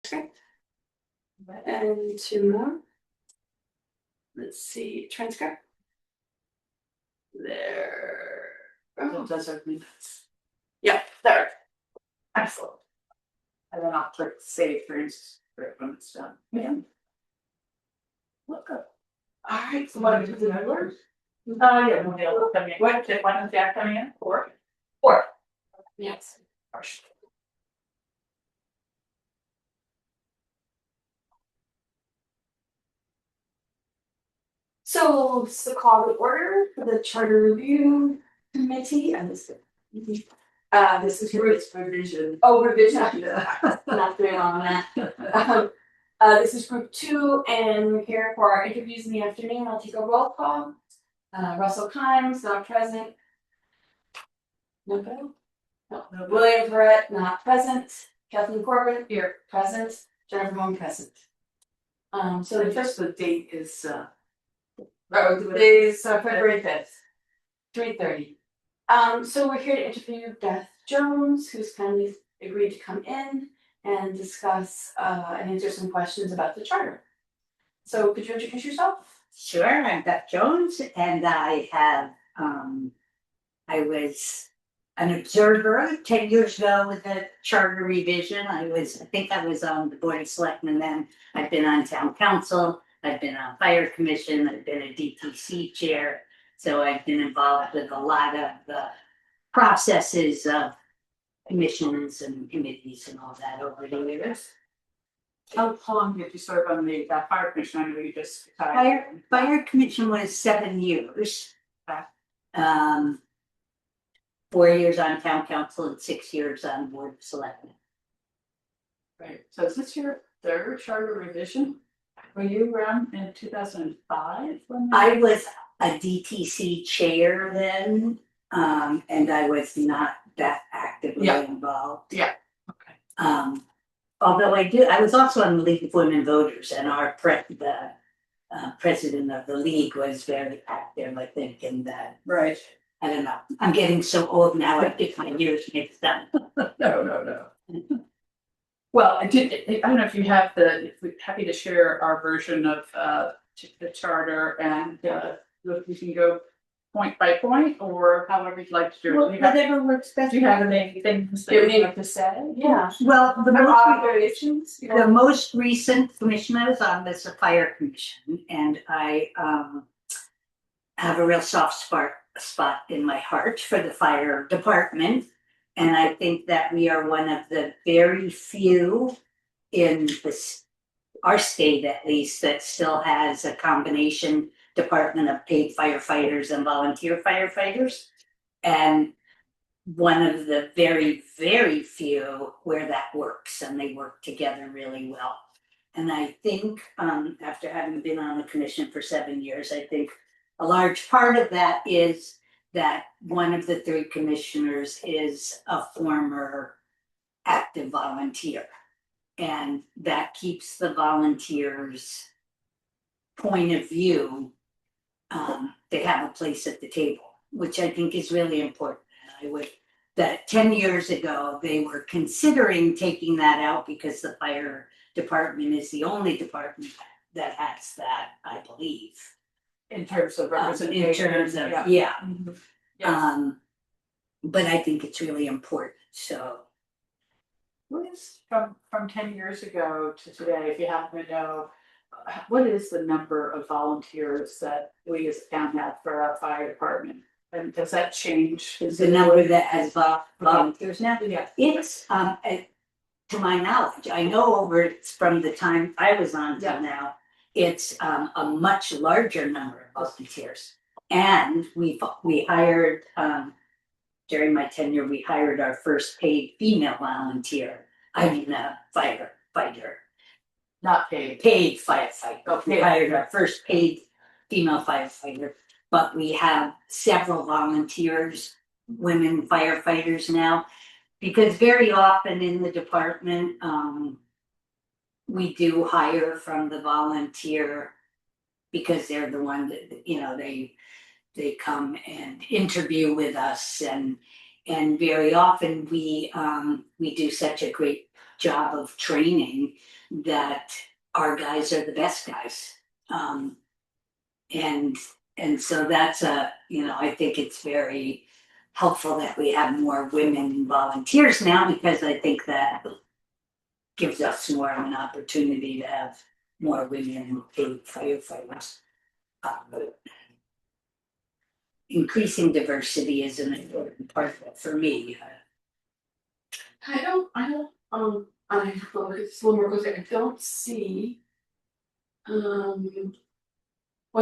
Okay. And two more. Let's see, transcript. There. Oh, Those are minutes. yeah, there. Excellent. And then I'll click save transcript when it's done. Yeah. Look up. All right, so what is the number? Yeah, no, they'll come in. When is Jack coming in? Four? Yes. So this is the call to order for the Charter Review Committee, and this is group revision. revision. Yeah. Not very long on that. This is group 2, and we're here for our interviews in the afternoon. I'll take a roll call. Russell Kimes, not present. No. William Verrett, not present. Kathleen Corbin, here, present. Jennifer Moon, present. So the first the date is today is February 5th, 3:30. So we're here to interview Beth Jones, who's kindly agreed to come in and discuss and answer some questions about the charter. So could you introduce yourself? Sure, I'm Beth Jones, and I was an observer 10 years ago with the charter revision. I think I was on the Board of Selectmen then. I've been on town council, I've been on fire commission, I've been a DTC chair. So I've been involved with a lot of the processes of commissions and committees and all that over the years. how long did you serve on that fire commission? I know you just retired. Fire commission was 7 years. Okay. 4 years on town council and 6 years on board of selectmen. Right, so is this your third charter revision? Were you around in 2005? I was a DTC chair then, and I was not that actively Yeah. involved. Yeah. Okay. Although I was also on the League of Women Voters, and the president of the league was very active, I think, in that. Right. I don't know. I'm getting so old now. I get my years mixed up. No. Well, I don't know if you have if we're happy to share our version of the charter, and we can go point by point or however you'd like to do it. Well, whatever works best. Do you have anything Do you have anything to say? Yeah. Well, Observations. the most recent commission I was on was the fire commission, and I have a real soft spot in my heart for the fire department. And I think that we are one of the very few in our state, at least, that still has a combination department of paid firefighters and volunteer firefighters. And one of the very, very few where that works, and they work together really well. And I think after having been on the commission for 7 years, I think a large part of that is that one of the 3 commissioners is a former active volunteer. And that keeps the volunteers' point of view. They have a place at the table, which I think is really important. That 10 years ago, they were considering taking that out because the fire department is the only department that has that, I believe. in terms of representation. In terms of, yeah. But I think it's really important, so. What is from 10 years ago to today, if you happen to know, what is the number of volunteers that we as a town have for our fire department? And does that change? The number that has volunteers now? Yeah. It's, to my knowledge, I know from the time I was on till now, it's a much larger number of volunteers. And we hired, during my tenure, we hired our first paid female volunteer. I mean, firefighter. Not paid. Paid firefighter. Okay. We hired our first paid female firefighter, but we have several volunteers, women firefighters now, because very often in the department, we do hire from the volunteer because they're the one that, they come and interview with us, and very often we do such a great job of training that our guys are the best guys. And so that's I think it's very helpful that we have more women volunteers now, because I think that gives us more of an opportunity to have more women paid firefighters. Increasing diversity is an important part of it for me. I have to look at this a little more closely. I don't see. One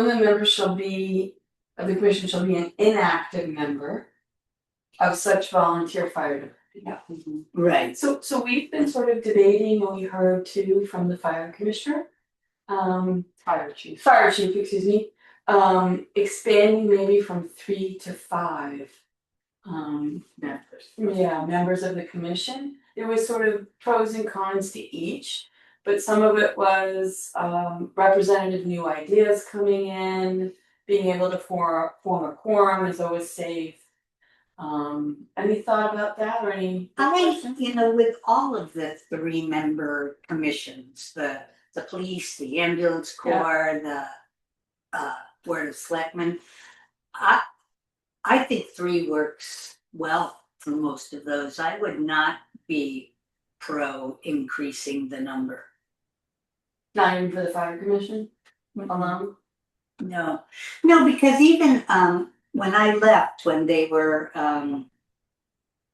of the members of the commission shall be an inactive member of such volunteer fire department. Yeah. Right. So we've been sort of debating, and we heard too from the fire commissioner. Fire chief, excuse me. Expanding maybe from 3 to 5. Members of the commission. There was sort of pros and cons to each, but some of it was representative new ideas coming in, being able to form a quorum is always safe. Any thought about that or any? With all of the 3-member commissions, the police, the ambulance corps, the board of selectmen, I think 3 works well for most of those. I would not be pro increasing the number. Not even for the fire commission alone? No, because even when I left, when they were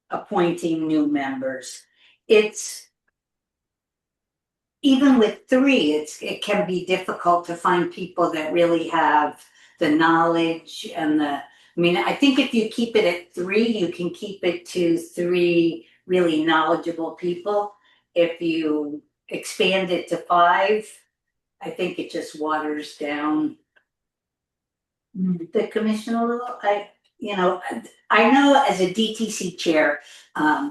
appointing new members, it's even with 3, it can be difficult to find people that really have the knowledge and I think if you keep it at 3, you can keep it to 3 really knowledgeable people. If you expand it to 5, I think it just waters down the commission a little. I know as a DTC chair,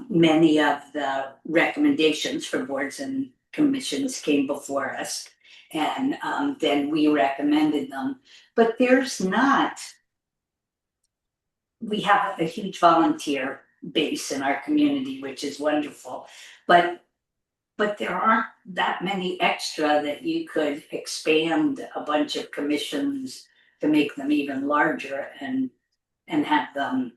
many of the recommendations for boards and commissions came before us, and then we recommended them. But we have a huge volunteer base in our community, which is wonderful, but there aren't that many extra that you could expand a bunch of commissions to make them even larger and have them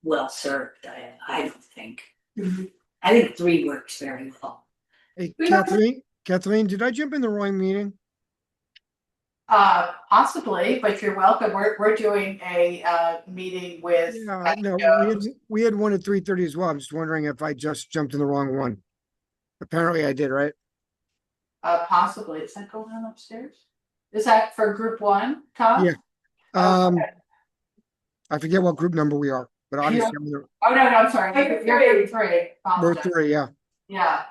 well served. I don't think. Mm-hmm. I think 3 works very well. Hey, Kathleen, did I jump in the wrong meeting? Possibly, but you're welcome. We're doing a meeting with. Yeah, no, we had one at 3:30 as well. I'm just wondering if I just jumped in the wrong one. Apparently I did, right? Possibly. Is that going on upstairs? Is that for group 1, Todd? Yeah. I forget what group number we are, but obviously Oh no, I'm sorry. You're 3. we're 3, yeah. Yeah.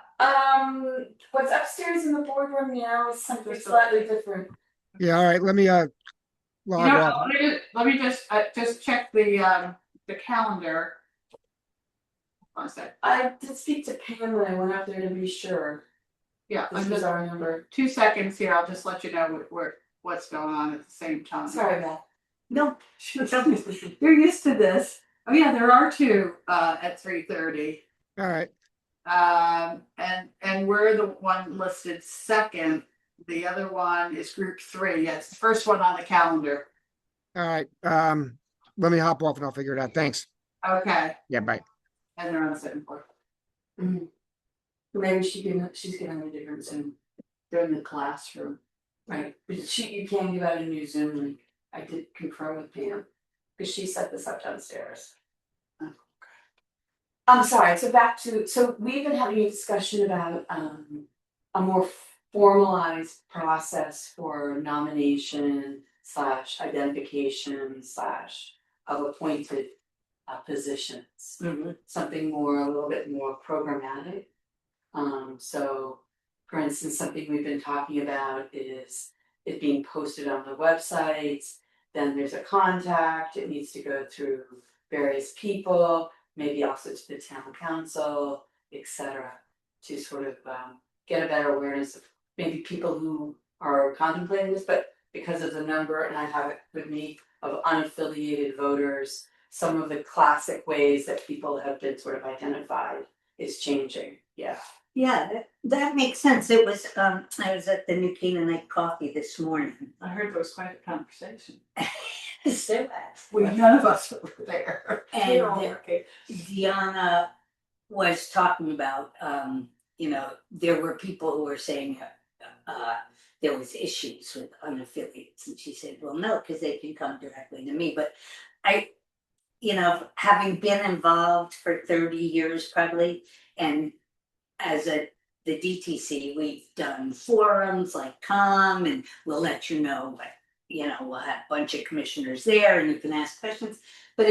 What's upstairs in the boardroom now is something slightly different. Yeah, all right, let me log off. Let me just check the calendar. One sec. I did speak to Pam when I went up there to be sure. Yeah, This was our number. 2 seconds here. I'll just let you know what's going on at the same time. Sorry about No, You're used to this. Oh yeah, there are 2 at 3:30. All right, And we're the one listed second. The other one is group 3. Yeah, it's the first one on the calendar. all right. Let me hop off and I'll figure it out. Thanks. Okay. Yeah, bye. And they're on the second floor. that. Maybe she's getting a different Zoom. They're in the classroom. Right, but you can give out a new Zoom link. I did confirm with Pam, because she set this up downstairs. Okay. I'm sorry, so we've been having a discussion about a more formalized process for nomination / identification / of appointed positions. Mm-hmm. Something a little bit more programmatic. So for instance, something we've been talking about is it being posted on the websites, then there's a contact, it needs to go through various people, maybe also to the town council, etc., to sort of get a better awareness of maybe people who are contemplating this, but because of the number, and I have it with me, of unaffiliated voters, some of the classic ways that people have been sort of identified is changing. Yeah. Yeah, that makes sense. It was, I was at the New Canaanite Coffee this morning. I heard there was quite a conversation. So, None of us were there. And Okay. Deanna was talking about, there were people who were saying, there was issues with unaffiliates, and she said, well, no, because they can come directly to me, but I, having been involved for 30 years probably, and as the DTC, we've done forums like come and we'll let you know what, we'll have a bunch of commissioners there and you can ask questions, but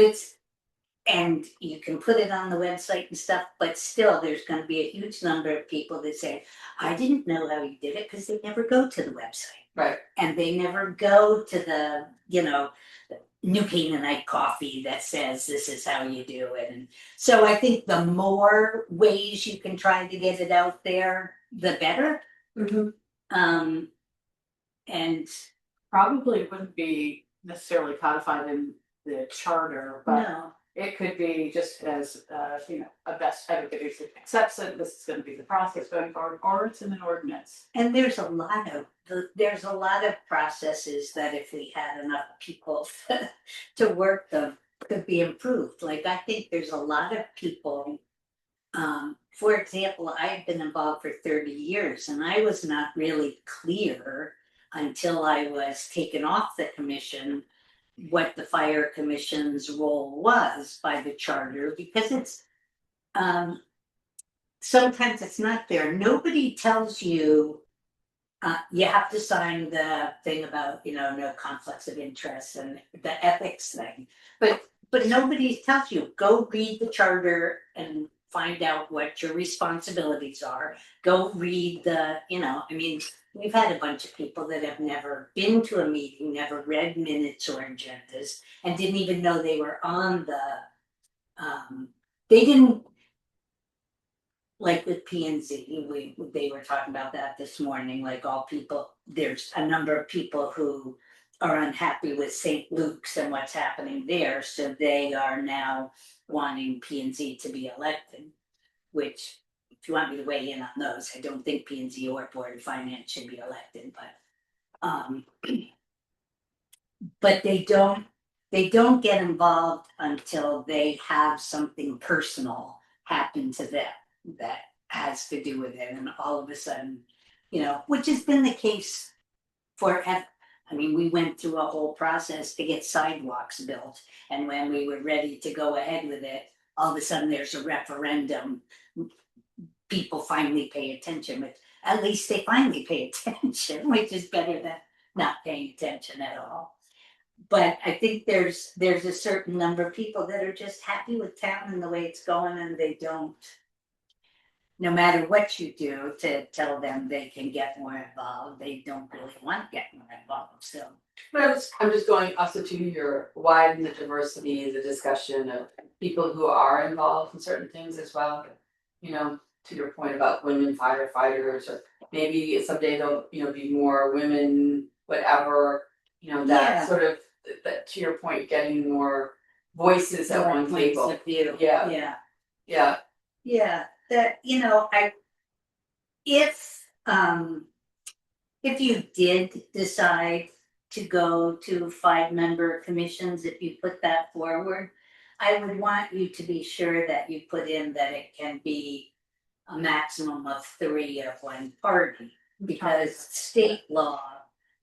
and you can put it on the website and stuff, but still there's going to be a huge number of people that say, I didn't know how you did it because they never go to the website. Right. And they never go to the, New Canaanite Coffee that says this is how you do it. And so I think the more ways you can try to get it out there, the better. And Probably wouldn't be necessarily codified in the charter, but no, it could be just as, a best, everybody accepts it, this is gonna be the process going forward, or it's in an ordinance. and there's a lot of processes that if we had enough people to work them could be improved. Like I think there's a lot of people. For example, I've been involved for 30 years and I was not really clear until I was taken off the commission what the fire commission's role was by the charter, because it's sometimes it's not there. Nobody tells you you have to sign the thing about no conflicts of interest and the ethics thing, but nobody tells you go read the charter and find out what your responsibilities are. Go read we've had a bunch of people that have never been to a meeting, never read minutes or agendas, and didn't even know they were on they didn't, like with P and Z, they were talking about that this morning, like all people, there's a number of people who are unhappy with St. Luke's and what's happening there, so they are now wanting P and Z to be elected, which, if you want me to weigh in on those, I don't think P and Z or Board of Finance should be elected, but they don't get involved until they have something personal happen to them that has to do with it, and all of a sudden, which has been the case forever. I mean, we went through a whole process to get sidewalks built, and when we were ready to go ahead with it, all of a sudden there's a referendum. People finally pay attention, but at least they finally pay attention, which is better than not paying attention at all. But I think there's a certain number of people that are just happy with town and the way it's going, and they don't, no matter what you do to tell them they can get more involved, they don't really want to get more involved, so. But I'm just going also to your widen the diversity, the discussion of people who are involved in certain things as well. To your point about women firefighters, or maybe someday there'll, be more women, whatever, that Yeah. sort of, that to your point, getting more voices at one Points table. of view. Yeah. Yeah, that, if you did decide to go to 5-member commissions, if you put that forward, I would want you to be sure that you put in that it can be a maximum of 3 of one party, because state law,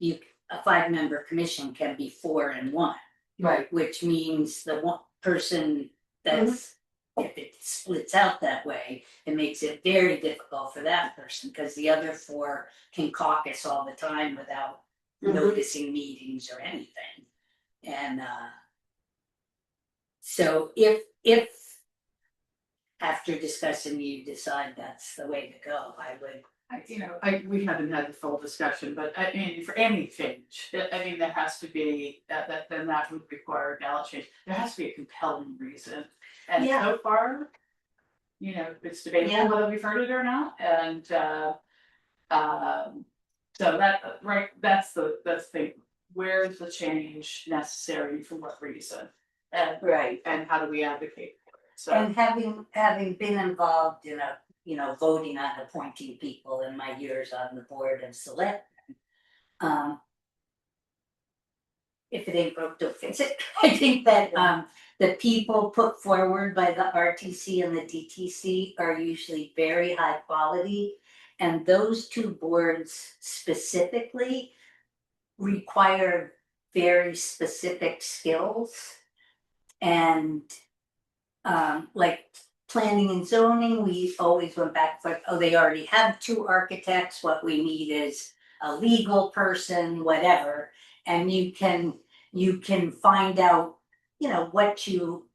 a 5-member commission can be 4 and 1. Right. Which means the one person that's, if it splits out that way, it makes it very difficult for that person, because the other 4 can caucus all the time without noticing meetings or anything. And so if after discussing you decide that's the way to go, I would. We haven't had the full discussion, but I mean, for any change, there has to be, then that would require a ballot change. There has to be a compelling reason. And so far, it's debatable whether we've heard it or not, and so that, right, that's the thing. Where is the change necessary, for what reason? And Right. and how do we advocate for it? So And having been involved in a voting on appointing people in my years on the board of selectmen. If it ain't broke, don't fix it. I think that the people put forward by the RTC and the DTC are usually very high quality. And those two boards specifically require very specific skills. And like planning and zoning, we always went back for, oh, they already have 2 architects, what we need is a legal person, whatever. And you can find out, what you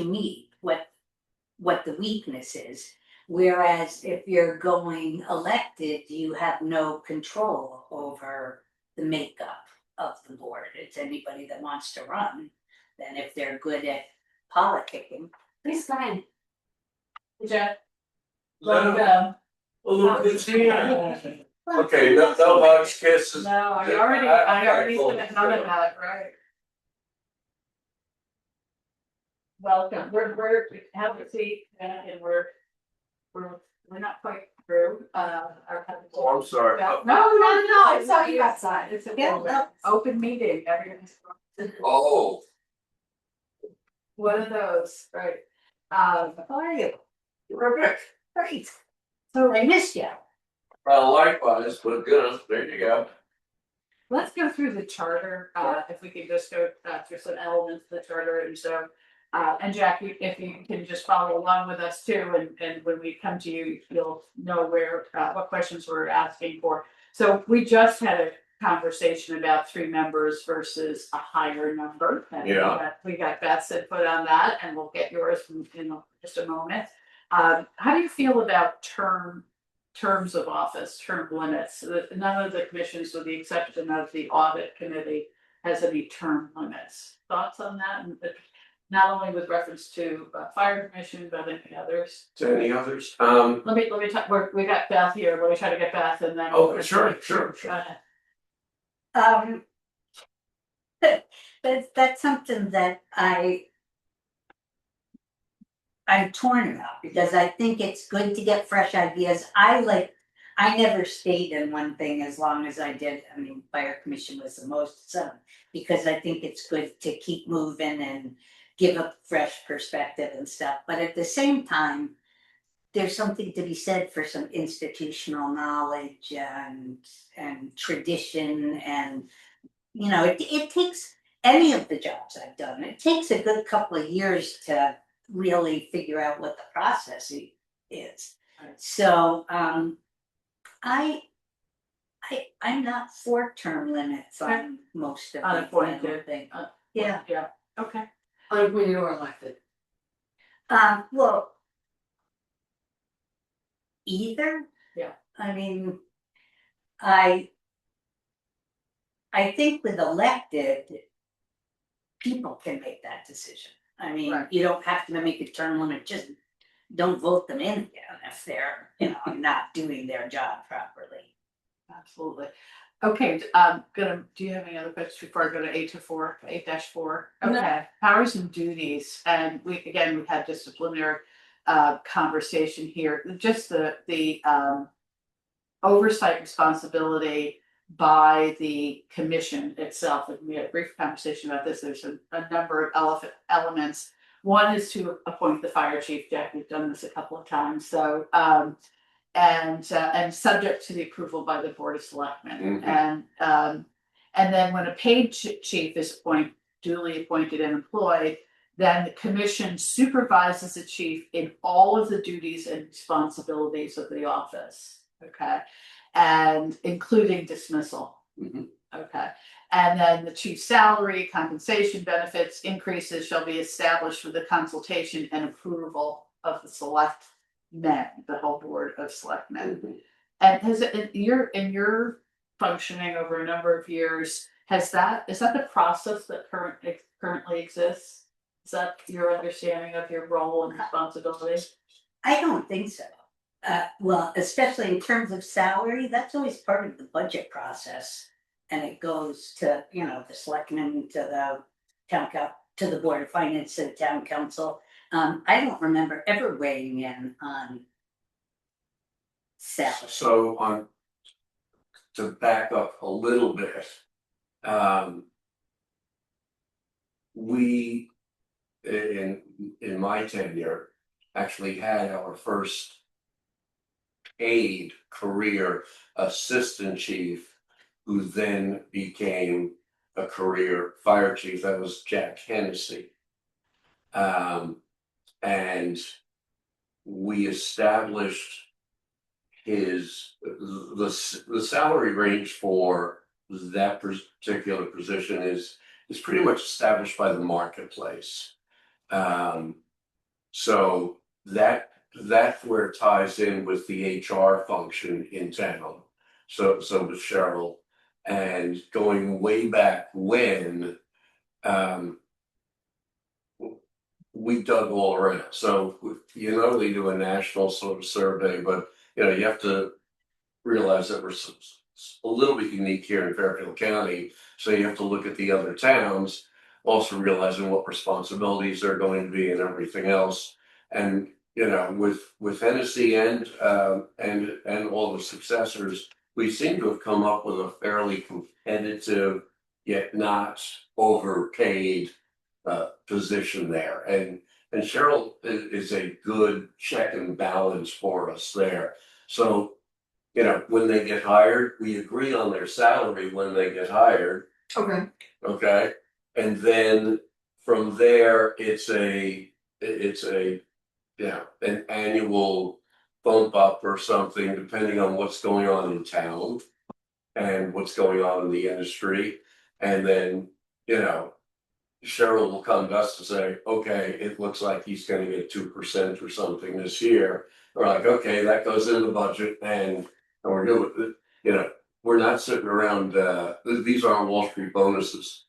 need, what the weakness is. Whereas if you're going elected, you have no control over the makeup of the board. It's anybody that wants to run. Then if they're good at politicking. Please go ahead. Jeff. No. Welcome. Okay, no hugs, kisses. No, I already said none of that, right? Welcome, we have a seat, and we're not quite through, our. Oh, I'm sorry. No, I saw you outside. It's Yeah, an open meeting, everyone's. Oh, One of those, right? How are you? terrific. Great. So I missed you. Well, likewise, but good, there you go. let's go through the charter, if we could just go through some elements of the charter, and so. And Jackie, if you can just follow along with us too, and when we come to you, you'll know where, what questions we're asking for. So we just had a conversation about 3 members versus a higher number. And Yeah. we got Beth's input on that, and we'll get yours in just a moment. How do you feel about terms of office, term limits? None of the commissions, with the exception of the audit committee, has any term limits. Thoughts on that? And not only with reference to fire commission, but any others. Is there any others? Let me talk. We got Beth here. Let me try to get Beth, and then. Oh, sure. Go ahead. That's something that I'm torn about, because I think it's good to get fresh ideas. I never stayed in one thing as long as I did. I mean, fire commission was the most, so, because I think it's good to keep moving and give a fresh perspective and stuff. But at the same time, there's something to be said for some institutional knowledge and tradition, and it takes any of the jobs I've done. It takes a good couple of years to really figure out what the process is. Right. So I'm not for term limits on most of them. Unappointed. I don't think. Yeah. Okay. When you were elected. Well, either. Yeah. I mean, I think with elected, people can make that decision. I mean, Right. you don't have to make a term limit, just don't vote them in again if they're, not doing their job properly. Absolutely. Okay, do you have any other questions before I go to 8-4? No. Okay, powers and duties, and we had disciplinary conversation here, just the oversight responsibility by the commission itself, and we had a brief conversation about this. There's a number of elements. One is to appoint the fire chief. Jack, we've done this a couple of times, so and subject to the approval by the Board of Selectmen. Mhm. And then when a paid chief is duly appointed and employed, then the commission supervises the chief in all of the duties and responsibilities of the office. Okay, and including dismissal. Mhm. Okay, and then the chief's salary, compensation, benefits increases shall be established with the consultation and approval of the selectmen, the whole board of selectmen. And has it, in your functioning over a number of years, is that the process that currently exists? Is that your understanding of your role and responsibility? I don't think so. Well, especially in terms of salary, that's always part of the budget process. And it goes to, the selectmen, to the to the Board of Finance, to the town council. I don't remember ever weighing in on salary. So to back up a little bit, we, in my tenure, actually had our first paid career assistant chief, who then became a career fire chief. That was Jack Hennessy. And we established the salary range for that particular position is pretty much established by the marketplace. So that's where it ties in with the HR function in town. So with Cheryl, and going way back when, we dug all around. So you not only do a national sort of survey, but you have to realize that we're a little bit unique here in Fairfield County. So you have to look at the other towns, also realizing what responsibilities they're going to be and everything else. And with Hennessy and all the successors, we seem to have come up with a fairly competitive yet not overpaid position there. And Cheryl is a good check and balance for us there. So when they get hired, we agree on their salary when they get hired. Okay. Okay. And then from there, it's an annual bump up or something, depending on what's going on in town and what's going on in the industry. And then, Cheryl will come to us and say, okay, it looks like he's going to get 2% or something this year. We're like, okay, that goes in the budget, and we're doing it. We're not sitting around, these aren't Wall Street bonuses.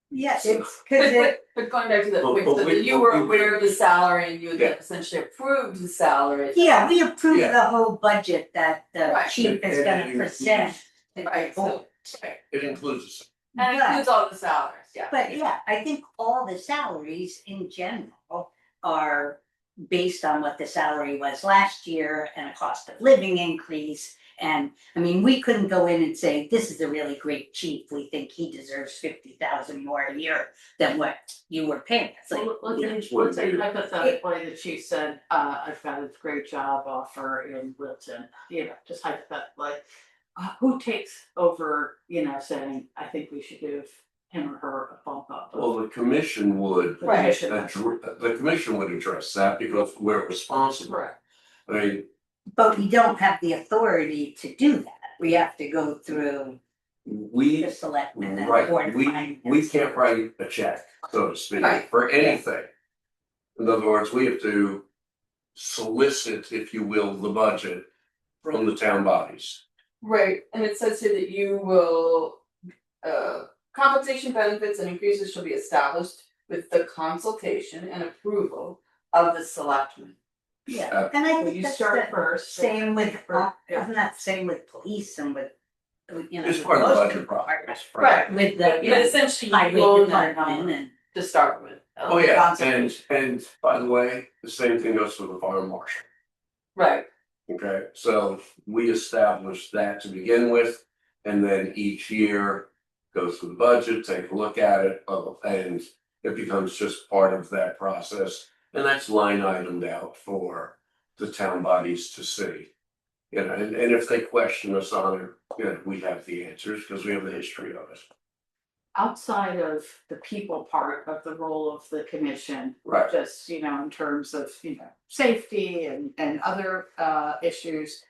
Yes, But going back to the point, so that you were aware of the salary and you had essentially approved the salary. yeah, we approved Yeah. the whole budget that the Right. chief is And gonna it present. to the Right, board. so, It includes, and it includes all the salaries, yeah. But yeah, I think all the salaries in general are based on what the salary was last year and a cost of living increase. And I mean, we couldn't go in and say, this is a really great chief, we think he deserves 50,000 more a year than what you were paying. It's like, So let's say hypothetically, the chief said, I've got a great job offer in Wilton, just hypothetically. Who takes over, saying, I think we should give him or her a bump up? well, the commission would, The Right. commission. the commission would address that because we're responsible. Correct. I mean, but we don't have the authority to do that. We have to go through we, the selectmen and the board right, of we finance. can't write a check, so to speak, Right. for anything. In other words, we have to solicit, if you will, the budget from the town bodies. Right, and it says here that you will, compensation benefits and increases shall be established with the consultation and approval of the selectmen. Yeah, and I Well, think you that's start the first. same with, Yeah. isn't that same with police and with, It's part of the budget process. Right. with the, But yeah, essentially you highway own that department number and. to start with. Oh, yeah, Consultation. and by the way, the same thing goes for the fire marshal. Right, Okay, so we established that to begin with, and then each year goes through the budget, take a look at it, and it becomes just part of that process. And that's line itemed out for the town bodies to see. And if they question us on it, we have the answers because we have the history of it. Outside of the people part of the role of the commission, Right. just, in terms of, safety and other issues.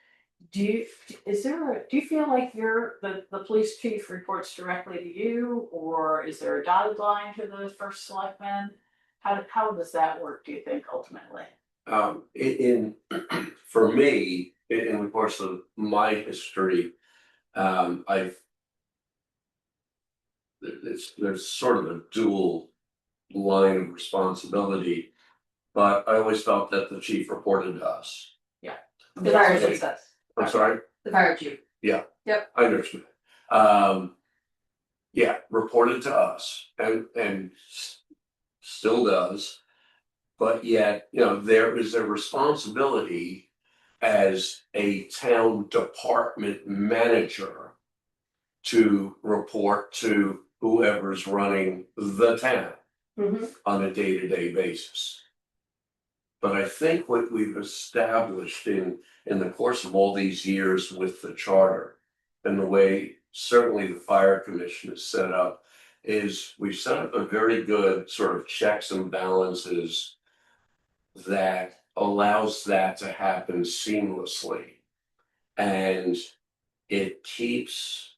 Do you feel like the police chief reports directly to you, or is there a dotted line to the first selectman? How does that work, do you think, ultimately? For me, in the course of my history, there's sort of a dual line of responsibility, but I always felt that the chief reported to us. the fire chief does, I'm sorry, the fire chief. I understand. Reported to us and still does, but yet, there is a responsibility as a town department manager to report to whoever's running the town on a day-to-day basis. But I think what we've established in the course of all these years with the charter and the way certainly the fire commission is set up is we've set up a very good sort of checks and balances that allows that to happen seamlessly. And it keeps,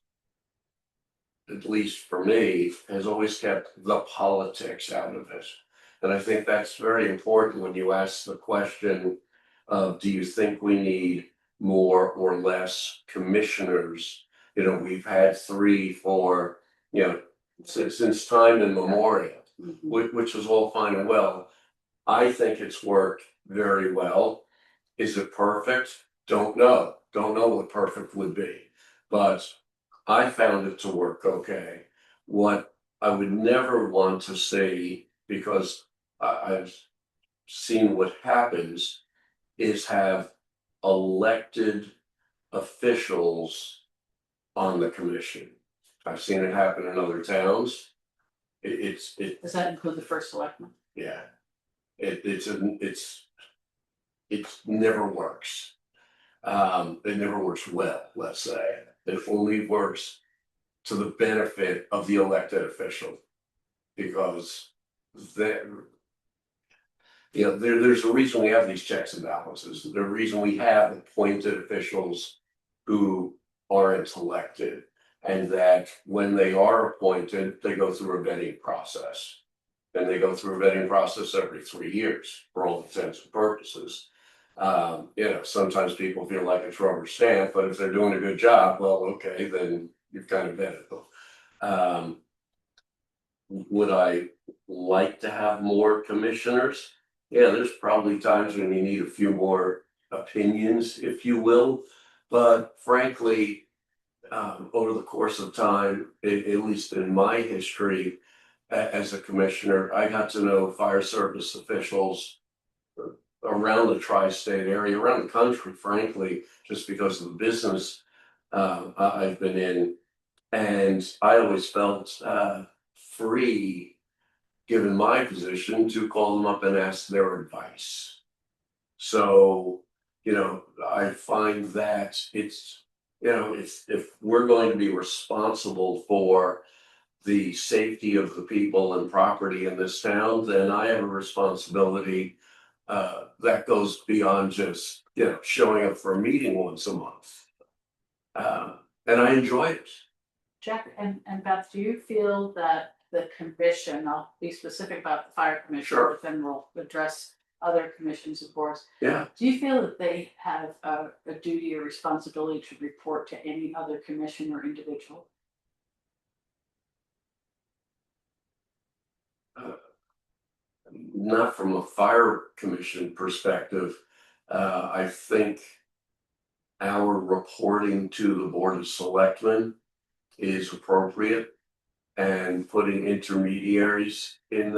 at least for me, has always kept the politics out of it. And I think that's very important when you ask the question of, do you think we need more or less commissioners? You know, we've had 3 for, since time immemorial, which was all fine and well. I think it's worked very well. Is it perfect? Don't know. Don't know what perfect would be. But I found it to work okay. What I would never want to see, because I've seen what happens, is have elected officials on the commission. I've seen it happen in other towns. Does that include the first selectman? Yeah. It never works. It never works well, let's say. It only works to the benefit of the elected official. Because there's a reason we have these checks and balances. There's a reason we have appointed officials who aren't elected. And that when they are appointed, they go through a vetting process. And they go through a vetting process every 3 years for all intents and purposes. Sometimes people feel like it's rubber stamp, but if they're doing a good job, well, okay, then you've kind of vetted them. Would I like to have more commissioners? Yeah, there's probably times when you need a few more opinions, if you will. But frankly, over the course of time, at least in my history as a commissioner, I got to know fire service officials around the tri-state area, around the country, frankly, just because of the business I've been in. And I always felt free, given my position, to call them up and ask their advice. So, I find that it's, if we're going to be responsible for the safety of the people and property in this town, then I have a responsibility that goes beyond just, showing up for a meeting once a month. And I enjoy it. Jack and Beth, do you feel that the commission, I'll be specific about the fire commission, Sure. but then we'll address other commissions, of course. Yeah. Do you feel that they have a duty or responsibility to report to any other commission or individual? Not from a fire commission perspective. I think our reporting to the Board of Selectmen is appropriate, and putting intermediaries in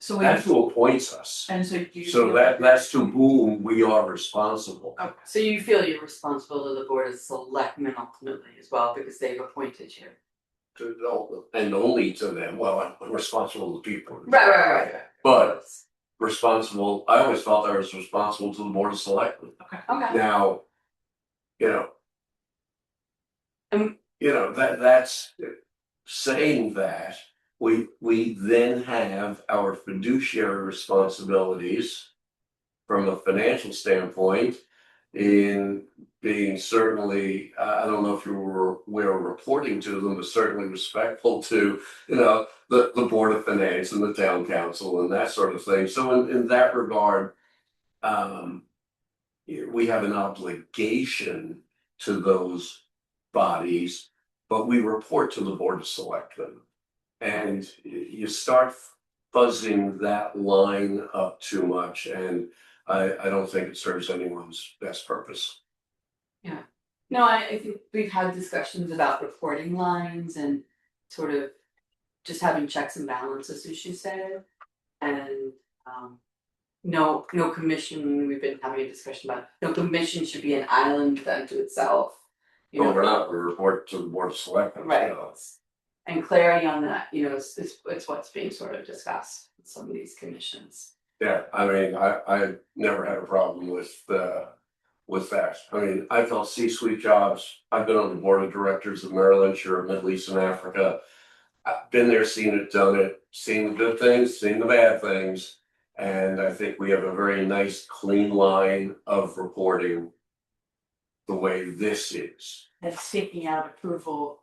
So that's who appoints us. and so do you So feel- that's to whom we are responsible. Okay. So you feel you're responsible to the Board of Selectmen ultimately as well, because they've appointed you? And only to them. Well, I'm responsible to the people. Right. But responsible, I always felt I was responsible to the Board of Selectmen. Okay. Now, Um, that's saying that we then have our fiduciary responsibilities from a financial standpoint in being certainly, I don't know if we're reporting to them, but certainly respectful to, the Board of Finance and the town council and that sort of thing. So in that regard, we have an obligation to those bodies, but we report to the Board of Selectmen. And you start fuzzing that line up too much, and I don't think it serves anyone's best purpose. No, I think we've had discussions about reporting lines and sort of just having checks and balances, as you said. And no commission, we've been having a discussion about, no commission should be an island unto itself. You Well, know, we're not, we report to the board of selectmen. right, so. and clarity on that, you know, it's what's being sort of discussed in some of these commissions. Yeah, I mean, I never had a problem with that. I mean, I've held C-suite jobs. I've been on the board of directors of Merrill Lynch, Europe, Middle East and Africa. I've been there, seen it, done it, seen the good things, seen the bad things. And I think we have a very nice, clean line of reporting the way this is. And seeking out approval,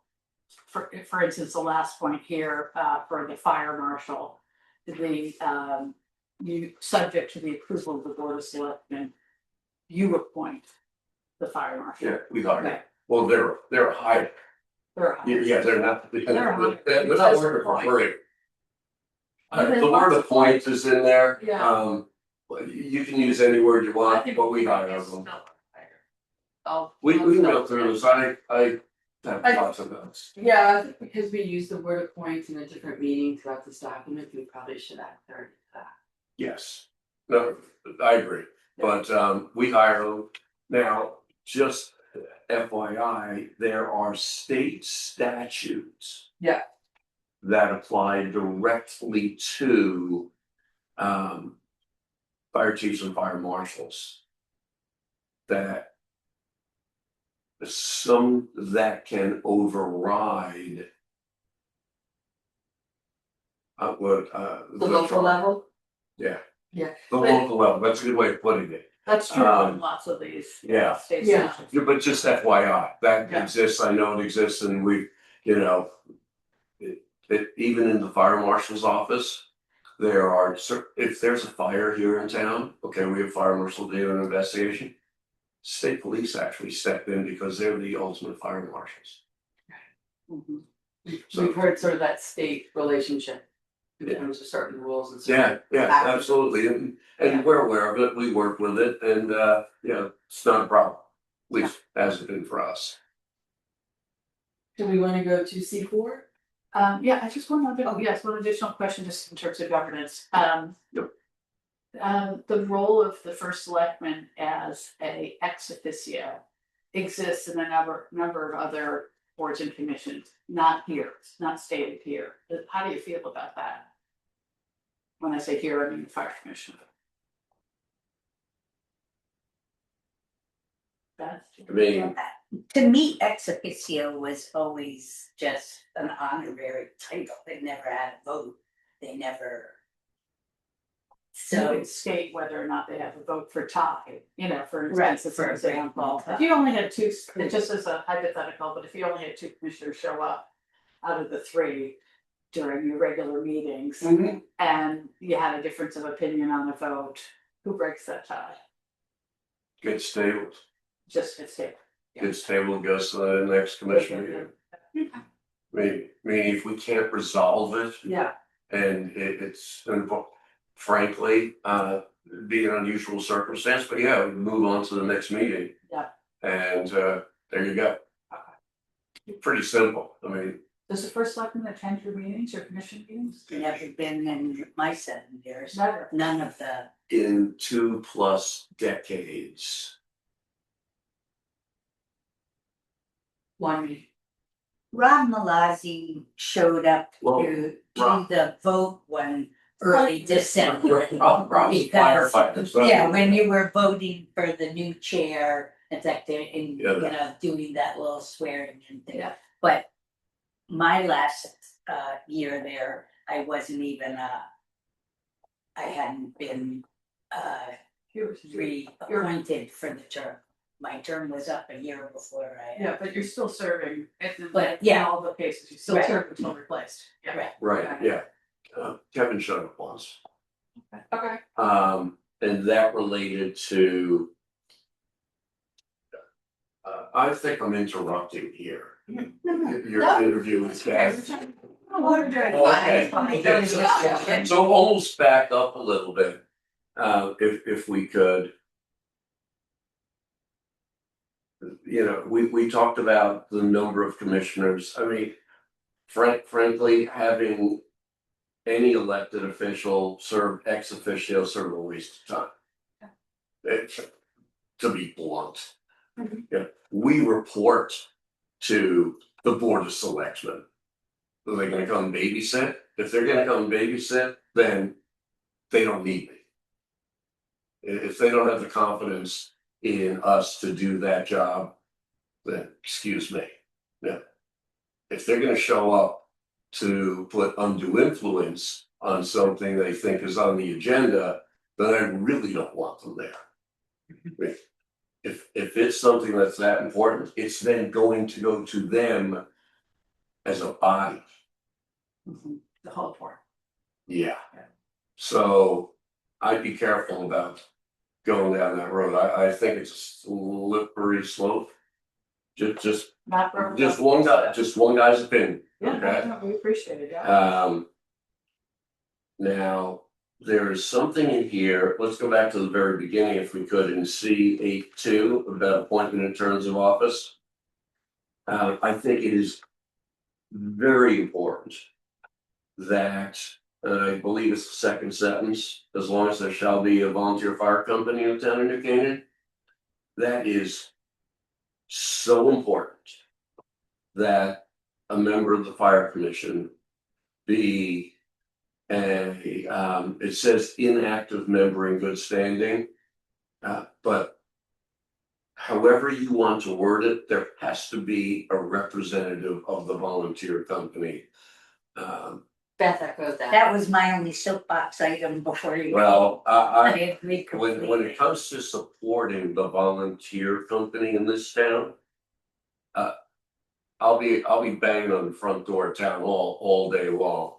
for instance, the last point here, for the fire marshal. You, subject to the approval of the board of selectmen, you appoint the fire marshal. Yeah, we hire. Right. Well, they're hired. They're hired. Yeah, they're not, they're hired. not working for free. Even The word once- appoint is in there. Yeah. You can use any word you I want, think but we hire it's them. still hired. Oh, We well, can no. go through this, I have lots of notes. Yeah, I think because we use the word appoint in a different meaning throughout this document, we probably should add clarity to that. Yes, no, I agree, but we hire them. Now, just FYI, there are state statutes. Yeah. That apply directly to fire chiefs and fire marshals. That some that can override The local level? Yeah. Yeah. The local level, that's a good way of putting it. That's true in lots of these. Yeah. State Yeah. statutes. Yeah, but just FYI, that Yeah. exists, I know it exists, and we, you know. Even in the fire marshal's office, there are, if there's a fire here in town, okay, we have fire marshal doing an investigation. State police actually step in because they're the ultimate fire marshals. Mhm. We've heard sort of that state relationship in Yeah. terms of certain rules and. Yeah, absolutely, and we're aware of it, we work with it, and it's not a problem. At least hasn't been for us. Do we wanna go to C4? Yeah, I just want to, one additional question, just in terms of governance. Yep. The role of the first selectman as a ex officio exists in a number of other boards and commissions, not here, it's not stated here. How do you feel about that? When I say here, I mean the fire commission. Beth? I mean, To me, ex officio was always just an honorary title. They never had a vote. They never. So So, it state whether or not they have a vote for tie, for Right, instance, for for example. example. If you only had two, just as a hypothetical, but if you only had two commissioners show up out of the three during your regular meetings Mhm. and you had a difference of opinion on the vote, who breaks that tie? Gets tabled, Just a state. gets tabled, goes to the next commission meeting. I mean, if we can't resolve it, Yeah, and it's frankly, be an unusual circumstance, but yeah, we move on to the next meeting. Yeah. And there you go. Pretty simple, I mean, does the first selectman attend your meetings or commission meetings? never been in my 7 years. Never. None of the. in 2+ decades. One meeting. Rob Malazzi showed up Well, to Rob- the vote one early December. Rob's Because, firefighter, so- yeah, when you were voting for the new chair, in fact, in, Yeah. doing that little swearing in thing. Yeah. But my last year there, I wasn't even I hadn't been reappointed for the term. My term was up a year before I. Yeah, but you're still serving, But, in yeah. all the cases, you still Right. serve until replaced. Yeah. Right. Right, yeah. Kevin showed up once. Okay. And that related to. I think I'm interrupting here. Your interview with Beth. We're doing Okay. fine. Okay, so almost back up a little bit, if we could. We talked about the number of commissioners, I mean, frankly, having any elected official serve ex officio serve a waste of time. It's, to be blunt. Mhm. Yeah, we report to the Board of Selectmen. Are they gonna come babysit? If they're gonna come babysit, then they don't need me. If they don't have the confidence in us to do that job, then excuse me. Yeah. If they're gonna show up to put undue influence on something they think is on the agenda, then I really don't want them there. If it's something that's that important, it's then going to go to them as a body. The whole board. Yeah. So I'd be careful about going down that road. I think it's a slippery slope. Just Not for. just one guy's opinion. Yeah, Okay. no, we appreciate it, yeah. Now, there is something in here, let's go back to the very beginning if we could, in C 8.2 about appointment in terms of office. I think it is very important that, I believe it's the second sentence, as long as there shall be a volunteer fire company in the town of New Canaan. That is so important that a member of the fire commission be it says inactive member in good standing. But however you want to word it, there has to be a representative of the volunteer company. Beth echoed that. That was my only soapbox item before you. Well, I agree when completely. it comes to supporting the volunteer company in this town, I'll be banging on the front door of town hall all day long.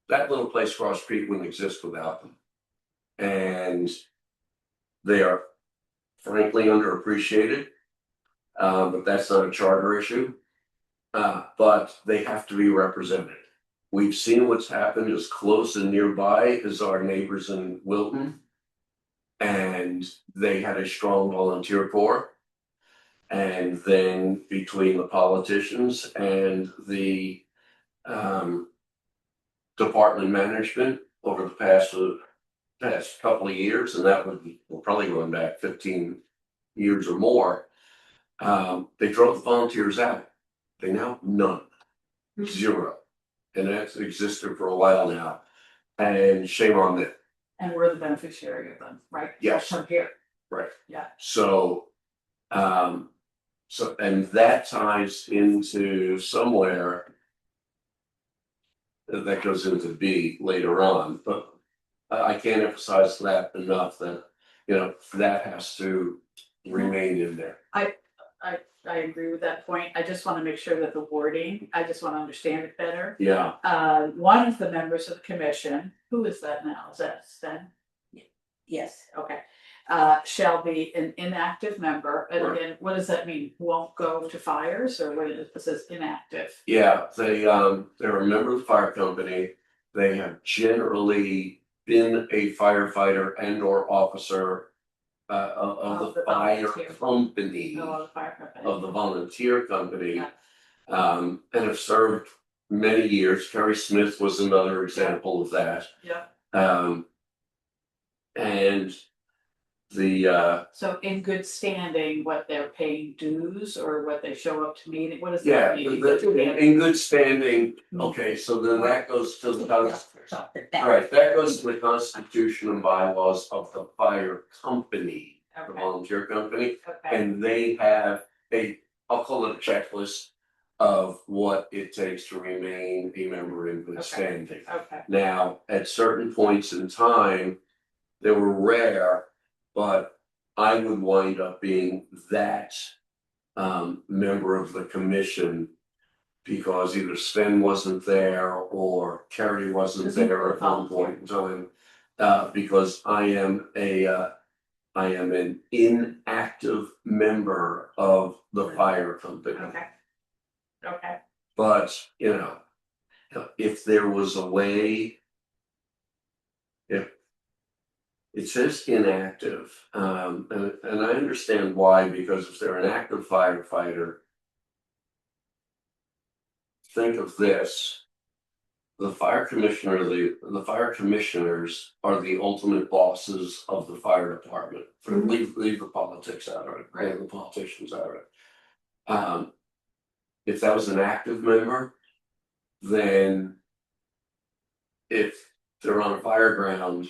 That little place across the street wouldn't exist without them. And they are frankly underappreciated. But that's not a charter issue. But they have to be represented. We've seen what's happened as close and nearby as our neighbors in Wilton. And they had a strong volunteer corps. And then between the politicians and the department management over the past couple of years, and that would be, we're probably going back 15 years or more, they drove the volunteers out. They now have none, zero, and that's existed for a while now. And shame on them. And we're the beneficiary of them, right? Yes. From here, Right. yeah. So, and that ties into somewhere that goes into B later on, but I can't emphasize that enough that, that has to remain in there. I agree with that point. I just want to make sure that the wording, I just want to understand it better. Yeah, One of the members of the commission, who is that now? Is that Sven? Yes, Okay. Shall be an inactive member. And Right. again, what does that mean? Won't go to fires, or what it says inactive? yeah, they're a member of the fire company. They have generally been a firefighter and or officer of Of the the fire volunteer. company, No, the fire company. of the volunteer company. Yeah. And have served many years. Kerry Smith was another example of that. Yeah. And the So in good standing, what they're paying dues or what they show up to meeting, what does yeah, that mean? in good standing. Okay, so then that goes to the right. That goes to the Constitution and bylaws of the fire company, the Okay, volunteer company, okay, and they have I'll call it a checklist of what it takes to remain a member in good Okay. standing. okay, Now, at certain points in time, they were rare, but I would wind up being that member of the commission because either Sven wasn't there or Kerry wasn't there at one point in time. Because I am an inactive member of the fire company. okay. Okay, But, if there was a way, if it says inactive, and I understand why, because if they're an active firefighter, think of this. The fire commissioner, the fire commissioners are the ultimate bosses of the fire department. Leave the politics out of it, leave the politicians out of it. If that was an active member, then if they're on a fire ground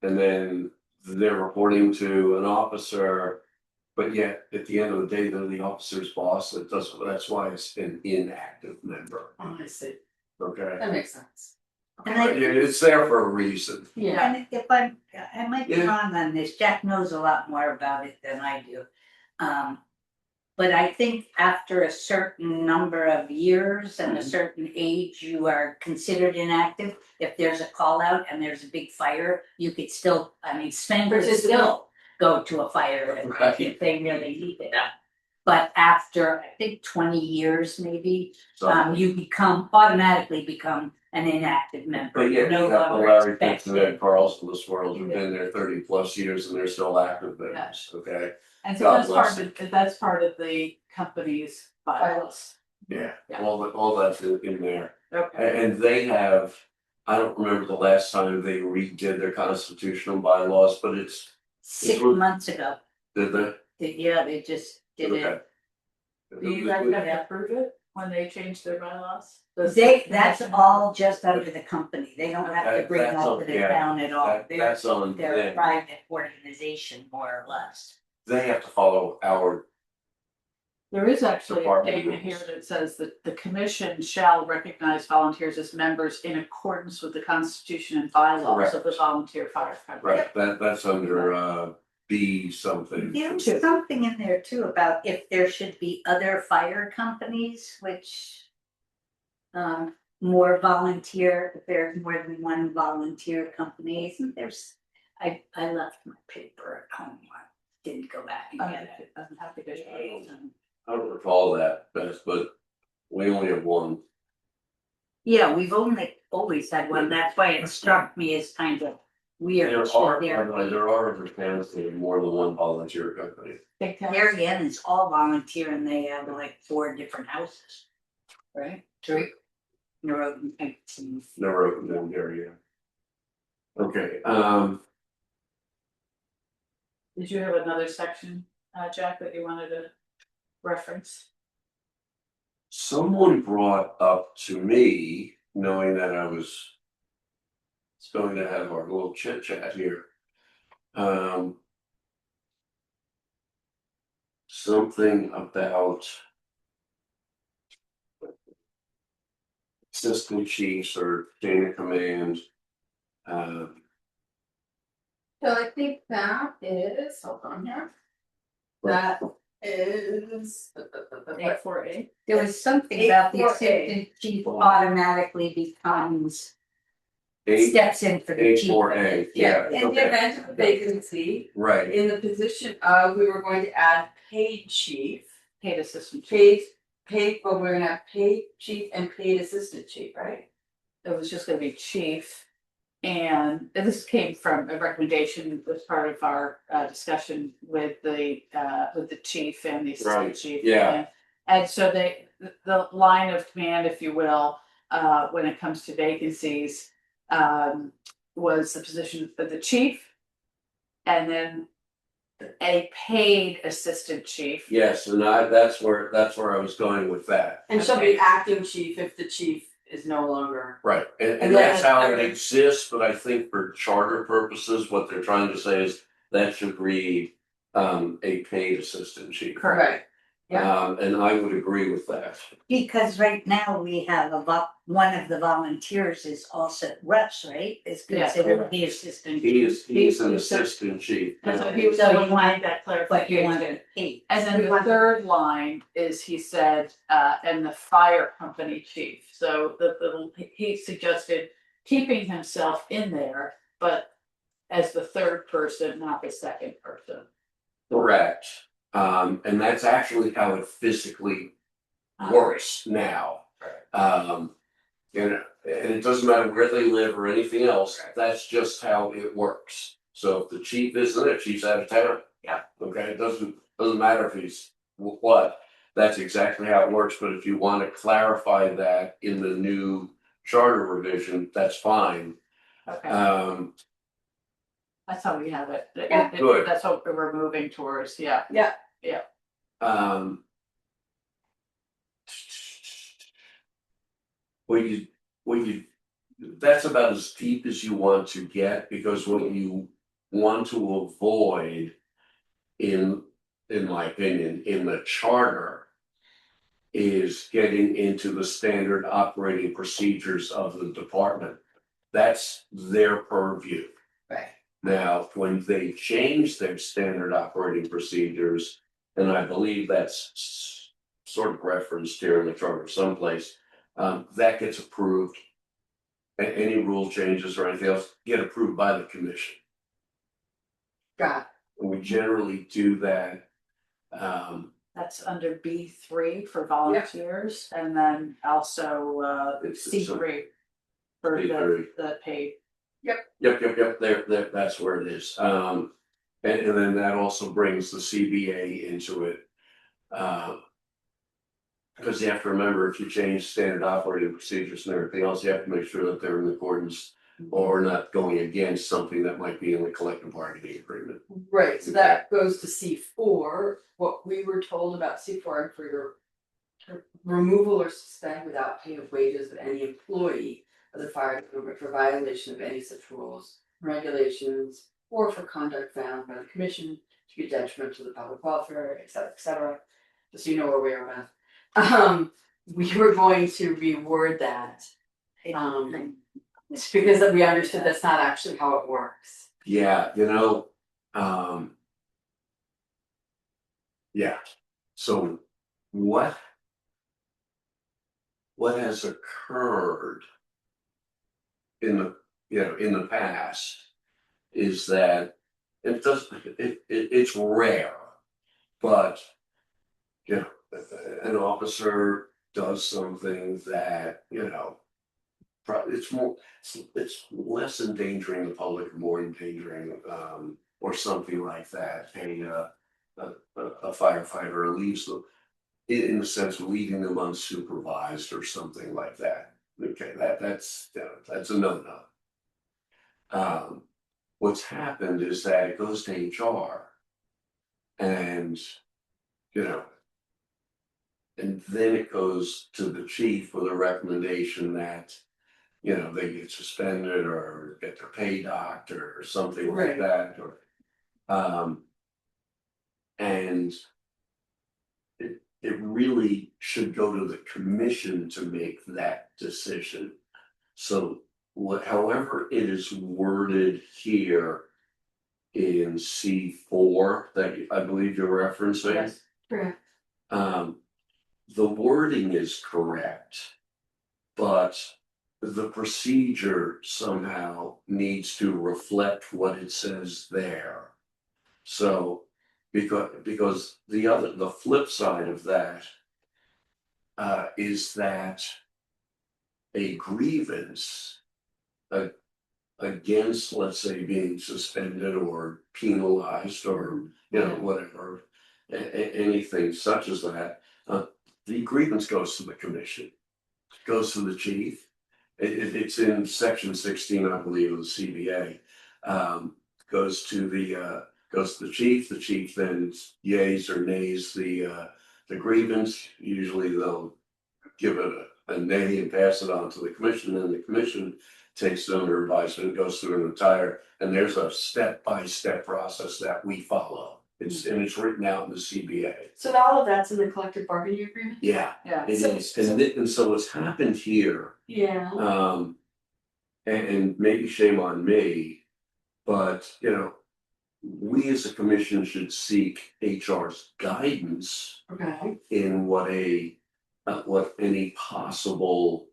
and then they're reporting to an officer, but yet at the end of the day, they're the officer's boss, that's why it's an inactive member, Oh, I see. okay? That makes sense. And I, It's there for a reason. Yeah. and if I might be Yeah. wrong on this, Jack knows a lot more about it than I do. But I think after a certain number of years and a certain age, you are considered inactive. If there's a call out and there's a big fire, you could still, Sven would still go to a fire if they really need it. But after, I think 20 years maybe, So, you automatically become an inactive member. but yet, No you have the longer Larry Pitts and expected. Ed Carls of this world who've been there 30+ years and they're still active members, okay? And so God bless that's part of the company's bylaws. Yeah, Yeah. all that's in there. Okay. And they have, I don't remember the last time they redid their constitutional bylaws, but it's, 6 months ago, did they? they just did it. Okay. Do you guys have to approve it when they change their bylaws? That's all just under the company, they don't have to bring That's up to the yeah, town at all, That's on they're a them. private organization, more or less. They have to follow our, There is actually a Department statement rules. here that says that the commission shall recognize volunteers as members in accordance with the constitution and bylaws of the volunteer fire company. right, that's under B something. There's something in there too about if there should be other fire companies, which. More volunteer, if there's more than one volunteer company, isn't there's, I left my paper at home, I didn't go back and get it. I'm happy to share it. I don't recall that, Beth, but we only have one. Yeah, we've only always had one, that's why it struck me as kind of weird. There should are, there by the way, there are other towns that have more than one volunteer company. Big towns. Darien is all volunteer and they have like 4 different houses. Right? True. Never opened down there yet. Okay, Did you have another section, Jack, that you wanted to reference? someone brought up to me, knowing that I was going to have our little chit chat here. Something about assistant chiefs or chain of command. So I think that is, hold on here. That is. 848. There was something about the 848. assistant chief automatically becomes, Eight, steps in for the chief. 848, yeah. In the Okay. event of a vacancy, Right, in the position, we were going to add paid chief, Paid assistant chief. but we're gonna have paid chief and paid assistant chief, right? It was just gonna be chief. And this came from a recommendation as part of our discussion with the chief and the assistant Right, chief. yeah. And so the line of command, if you will, when it comes to vacancies, was the position of the chief. And then a paid assistant chief. yes, and that's where I was going with that. And she'll be acting chief if the chief is no longer. Right, and And that's then- how it exists, but I think for charter purposes, what they're trying to say is that should read a paid assistant chief. Correct. Yeah. And I would agree with that. Because right now we have one of the volunteers is also Russ, right? Is Yeah. considered the assistant. He's an assistant chief. And so he was So you wanting want- that But you clarification. want to pay. And then We the want- third line is, he said, and the fire company chief, so he suggested keeping himself in there, but as the third person, not the second person. Correct, and that's actually how it physically works now. And it doesn't matter where they live or anything else, that's just how it works. So if the chief isn't there, chief's out of town. Yeah. Okay, it doesn't matter if he's what, that's exactly how it works, but if you want to clarify that in the new charter revision, that's fine. Okay, that's how we have it. Yeah. Good. That's what we're moving towards, yeah. Um. What you, that's about as deep as you want to get, because what you want to avoid in my opinion, in the charter is getting into the standard operating procedures of the department. That's their purview. Right. Now, when they change their standard operating procedures, and I believe that's sort of referenced here in the charter someplace, that gets approved. Any rule changes or anything else get approved by the commission. Got And we generally do that. That's under B3 for volunteers, and then also C3 for the paid. Yep, there, that's where it is. And then that also brings the CBA into it. Because you have to remember, if you change standard operating procedures and everything else, you have to make sure that they're in accordance or not going against something that might be in the collective bargaining agreement. Right, so that goes to C4, what we were told about C4, and for your removal or suspend without pay of wages of any employee of the fire department for violation of any such rules, regulations, or for conduct found by the commission to be detrimental to the public welfare, et cetera, just so you know where we are at. We were going to reword that, it's because we understood that's not actually how it works. Yeah, yeah, so what has occurred in the past is that it's rare, but an officer does something that, it's less endangering the public, more endangering, or something like that. A firefighter leaves them, in the sense of leaving them unsupervised or something like that. Okay, that's a no-no. What's happened is that it goes to HR, and and then it goes to the chief with a recommendation that, they get suspended or get their pay docked or something like Right. that, or, and it really should go to the commission to make that decision. So however it is worded here in C4 that I believe you're referencing. Yes. Correct. The wording is correct, but the procedure somehow needs to reflect what it says there. So, because the flip side of that is that a grievance against, let's say, being suspended or penalized or whatever, anything such as that, the grievance goes to the commission, goes to the chief. It's in section 16, I believe, of the CBA. Goes to the chief. The chief then yays or nays the grievance. Usually they'll give it a nay and pass it on to the commission, and the commission takes it under advisement, goes through an entire, and there's a step-by-step process that we follow. It's written out in the CBA. So all of that's in the collective bargaining agreement? Yeah, Yeah. it is. And so what's happened here, Yeah. and maybe shame on me, but we as a commission should seek HR's guidance Okay. in what any possible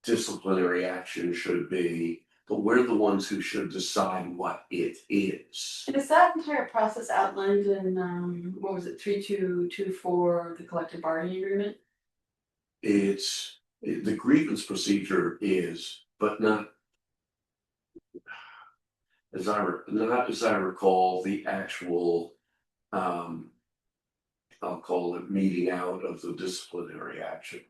disciplinary action should be, but we're the ones who should decide what it is. And is that entire process outlined in, what was it, 3224, the collective bargaining agreement? The grievance procedure is, but not as I recall, the actual I'll call it meeting out of the disciplinary action.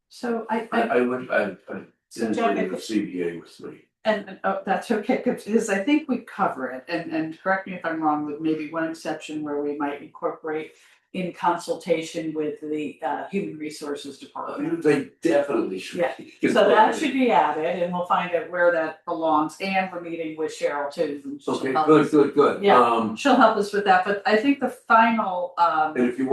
So I Didn't Jack, bring the CBA with me. and oh, that's okay, because I think we cover it, and correct me if I'm wrong, with maybe one exception where we might incorporate in consultation with the Human Resources Department. They definitely should. Yeah. be. So that should be added, and we'll find out where that belongs, and we're meeting with Cheryl too. and she'll Okay, help good, us- good, good. Yeah. She'll help us with that, but I think the final, And if you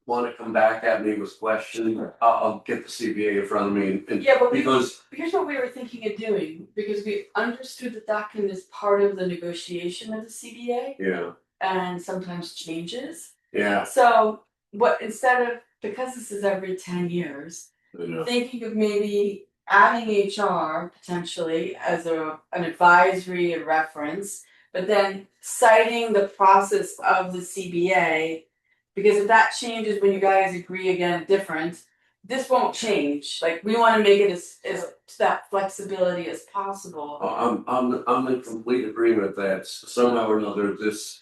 want to come back at me with questions, I'll get the CBA in front of me and Yeah, but we- because, Here's what we were thinking of doing, because we understood that document is part of the negotiation with the CBA yeah, and sometimes changes. yeah, So what, instead of, because this is every 10 years, you know, thinking of maybe adding HR potentially as an advisory and reference, but then citing the process of the CBA. Because if that changes when you guys agree again different, this won't change. Like, we wanna make it as that flexibility as possible. I'm in complete agreement that somehow or another this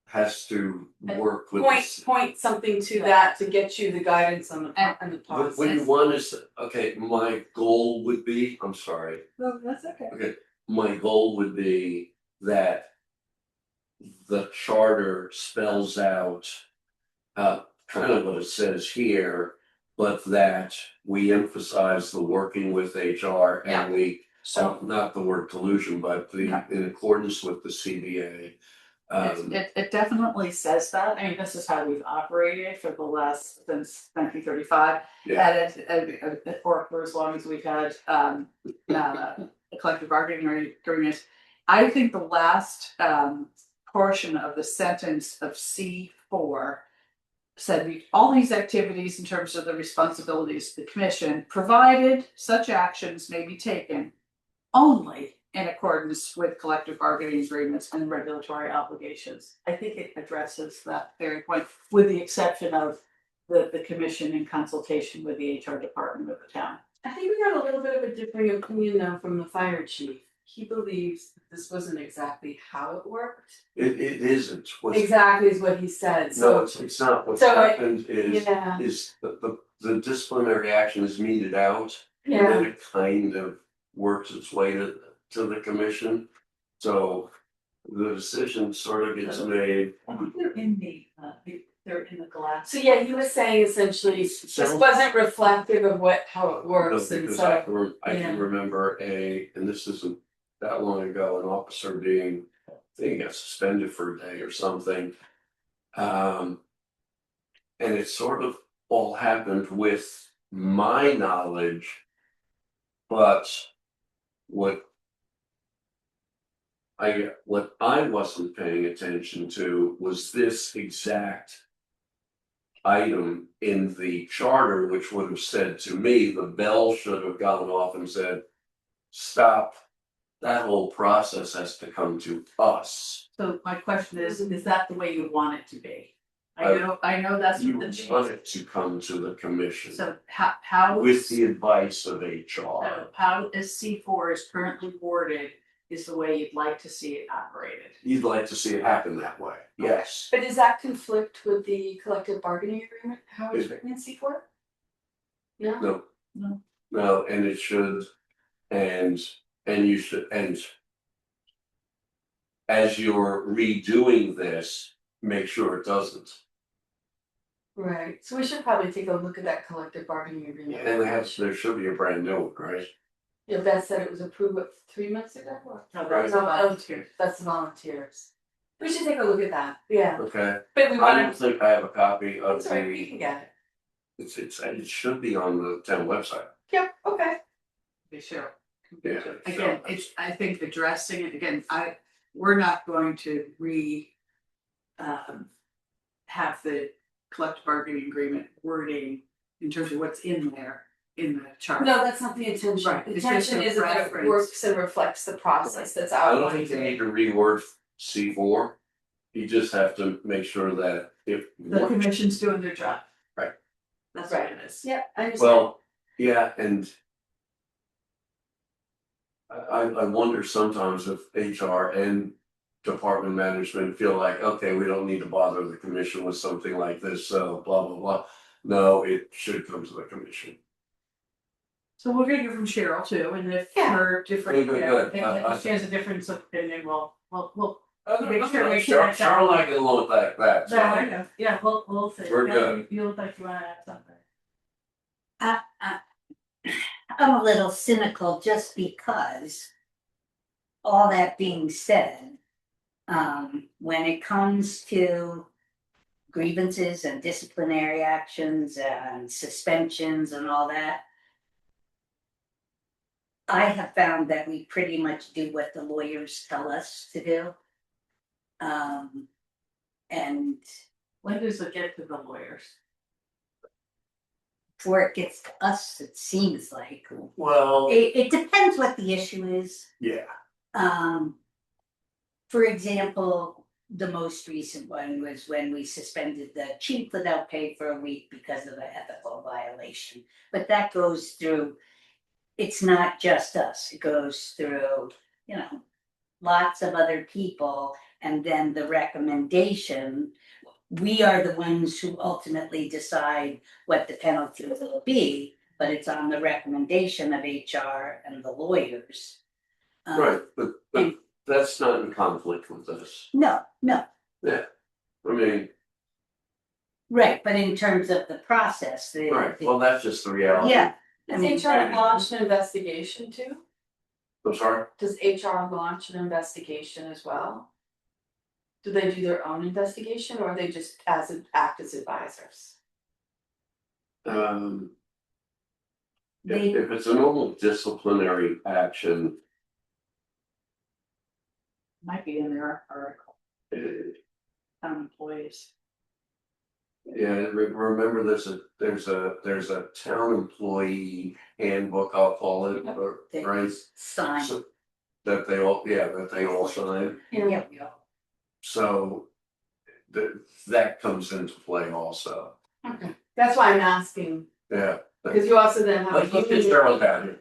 has to work with. Point something to that to get you the guidance on the process. What you want is, okay, my goal would be, I'm sorry, no, that's okay. my goal would be that the charter spells out kind of what it says here, but that we emphasize the working with HR Yeah. and we, So not the word collusion, but in accordance with the CBA. it definitely says that. I mean, this is how we've operated for the last, since 1935. Yeah, Or for as long as we've had a collective bargaining agreement. I think the last portion of the sentence of C4 said all these activities in terms of the responsibilities of the commission, provided such actions may be taken only in accordance with collective bargaining agreements and regulatory obligations. I think it addresses that very point, with the exception of the commission in consultation with the HR department of the town. I think we got a little bit of a differing opinion though from the fire chief. He believes that this wasn't exactly how it worked. it isn't. Exactly is what he said, No, so, it's not. What's So it- happened yeah, is the disciplinary action is meted out. And yeah, then it kind of works its way to the commission. So the decision sort of gets made. I think they're in they're in the glass. so yeah, he was saying essentially, this wasn't reflective of how it works, and Because so, I can yeah. remember and this isn't that long ago, an officer being, I think he got suspended for a day or something. And it sort of all happened with my knowledge. But what I wasn't paying attention to was this exact item in the charter, which would have said to me, the bell should have gone off and said, stop, that whole process has to come to us. So my question is that the way you want it to be? I know that's You what the want change. it to come to the commission So how with the advice of HR. so how is C4 is currently worded is the way you'd like to see it operated? You'd like to see it happen that way, yes. but does that conflict with the collective bargaining agreement, how it's written in C4? No? No. No. No, and it should, and you should, and as you're redoing this, make sure it doesn't. Right, so we should probably take a look at that collective bargaining agreement. And there should be a brand new one, right? Yeah, Beth said it was approved, what, 3 months ago? Or- No, Right. that's volunteers. That's volunteers. We should take a look at that, yeah, Okay, but we I wanna, don't think I have a copy of that's right, we can the, get it. it should be on the town website. Yep, okay. Be sure. Yeah. Again, I think addressing it, again, we're not going to have the collective bargaining agreement wording in terms of what's in there in the chart. No, that's not the intention. Right, The it's just intention a is that it reference. works and reflects the process that's I don't outlined. think you need to reword C4. You just have to make sure that if. The commission's doing their job. Right. That's what it is. Yeah, I understand. Well, yeah, and I wonder sometimes if HR and department management feel like, okay, we don't need to bother the commission with something like this, so blah, blah, blah. No, it should come to the commission. So we're gonna hear from Cheryl too, and if Yeah. her different, Good, yeah, good. if she has a difference of opinion, we'll. Make Make sure we sure, connect that. Cheryl and I get along like that, No, I so. know, yeah, we'll see. We're Yeah, good. You look like you wanna add something. I'm a little cynical just because all that being said, when it comes to grievances and disciplinary actions and suspensions and all that, I have found that we pretty much do what the lawyers tell us to do. And When does it get to the lawyers? before it gets to us, it seems like, Well, it depends what the issue is. yeah, For example, the most recent one was when we suspended the chief without pay for a week because of an ethical violation. But that goes through, it's not just us, it goes through, lots of other people. And then the recommendation, we are the ones who ultimately decide what the penalty will be, but it's on the recommendation of HR and the lawyers. right, but that's not in conflict with this. No, I mean, right, but in terms of the process, right, well, that's just the reality. yeah. Does HR launch an investigation too? I'm sorry? Does HR launch an investigation as well? Do they do their own investigation or are they just act as advisors? They, If it's a normal disciplinary action, Might be in their article, eh, town employees. yeah, remember there's a town employee handbook, I'll call it, right? sign, So, that they all sign, yeah, so that comes into play also, Okay, that's why I'm asking, yeah. because you also then have. Let's get Cheryl down here.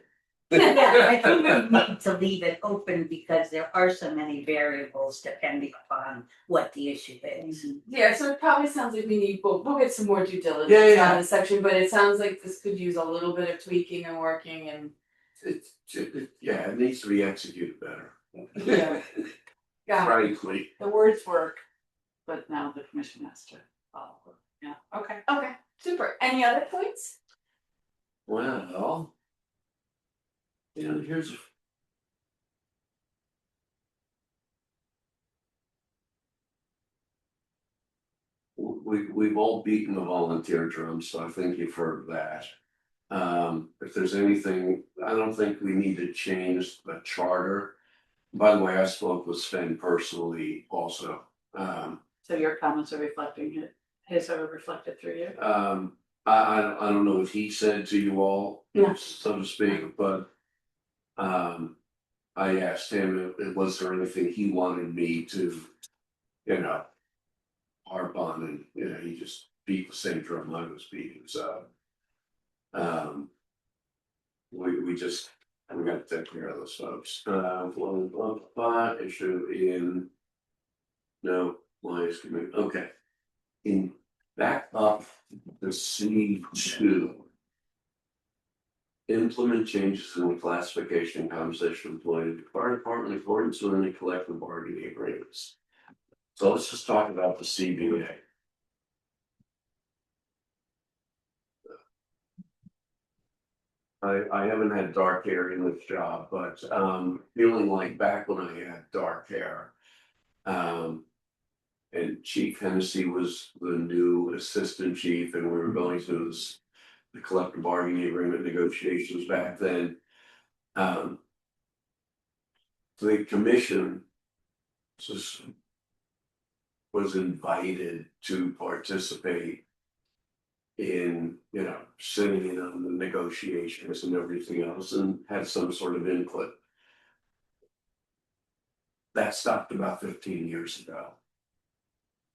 yeah, I think we need to leave it open because there are so many variables depending upon what the issue is. Yeah, so it probably sounds like we need, we'll get some more due diligence Yeah. on this section, but it sounds like this could use a little bit of tweaking and working and. Yeah, it needs to be executed better. Yeah. Got it. Frankly, The words work, but now the commission has to follow. Yeah, okay. Okay, super. Any other points? well. Yeah, we've all beaten the volunteer drum, so I thank you for that. If there's anything, I don't think we need to change the charter. By the way, I spoke with Sven personally also. So your comments are reflecting it, his are reflected through you? I don't know if he said to you all, No. so to speak, but I asked him if was there anything he wanted me to, harp on, and he just beat the same drum I was beating. So we got to take care of those folks. Issue in no Lions Committee. Okay. In back up the C2. Implement changes in the classification and compensation of employees of the fire department in accordance with any collective bargaining agreements. So let's just talk about the CBA. I haven't had dark hair in this job, but feeling like back when I had dark hair. And Chief Hennessy was the new assistant chief, and we were going through the collective bargaining agreement negotiations back then. The commission was invited to participate in, sitting in on the negotiations and everything else and had some sort of input. That stopped about 15 years ago.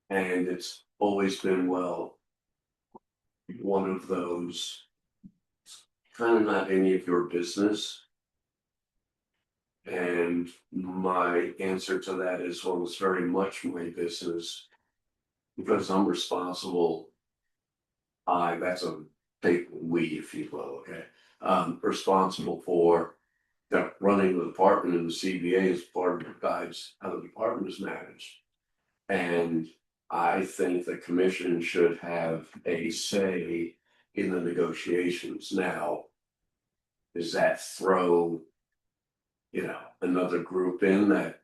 And it's always been, one of those kind of not any of your business. And my answer to that is, well, it's very much my business. Because I'm responsible. That's a take we, if you will, okay, responsible for. Running the department, and the CBA is part of the guides how the department is managed. And I think the commission should have a say in the negotiations now. Does that throw, another group in that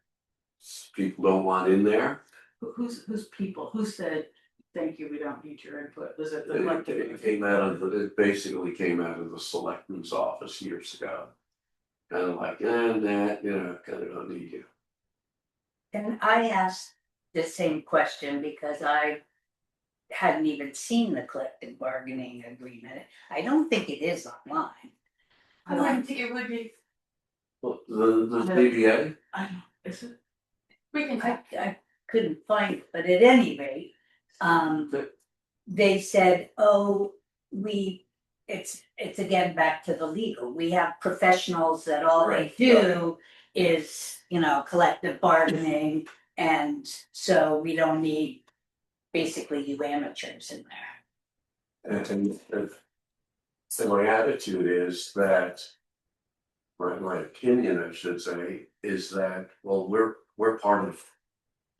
people don't want in there? Who's people, who said, thank you, we don't need your input, was it the It collective? it basically came out of the selectman's office years ago. Kind of like, kind of don't need you. And I asked the same question because I hadn't even seen the collective bargaining agreement. I don't think it is online. I wouldn't think it would be, Well, the CBA, I don't, is it? we can, I couldn't find it, but at any rate, they said, oh, it's again back to the legal. We have professionals that all they Right, do is, collective bargaining. And so we don't need basically you amateurs in there. and so my attitude is that, my opinion, I should say, is that, well, we're part of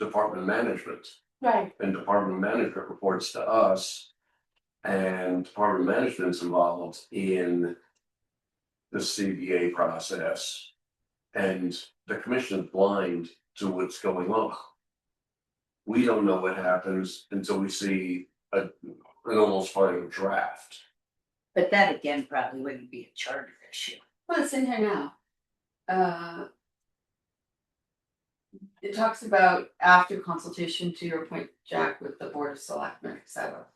department management. right, And department management reports to us. And department management's involved in the CBA process. And the commission is blind to what's going on. We don't know what happens until we see an almost final draft. But that again probably wouldn't be a charter issue. well, it's in here now. It talks about after consultation, to your point, Jack, with the Board of Selectmen, et cetera.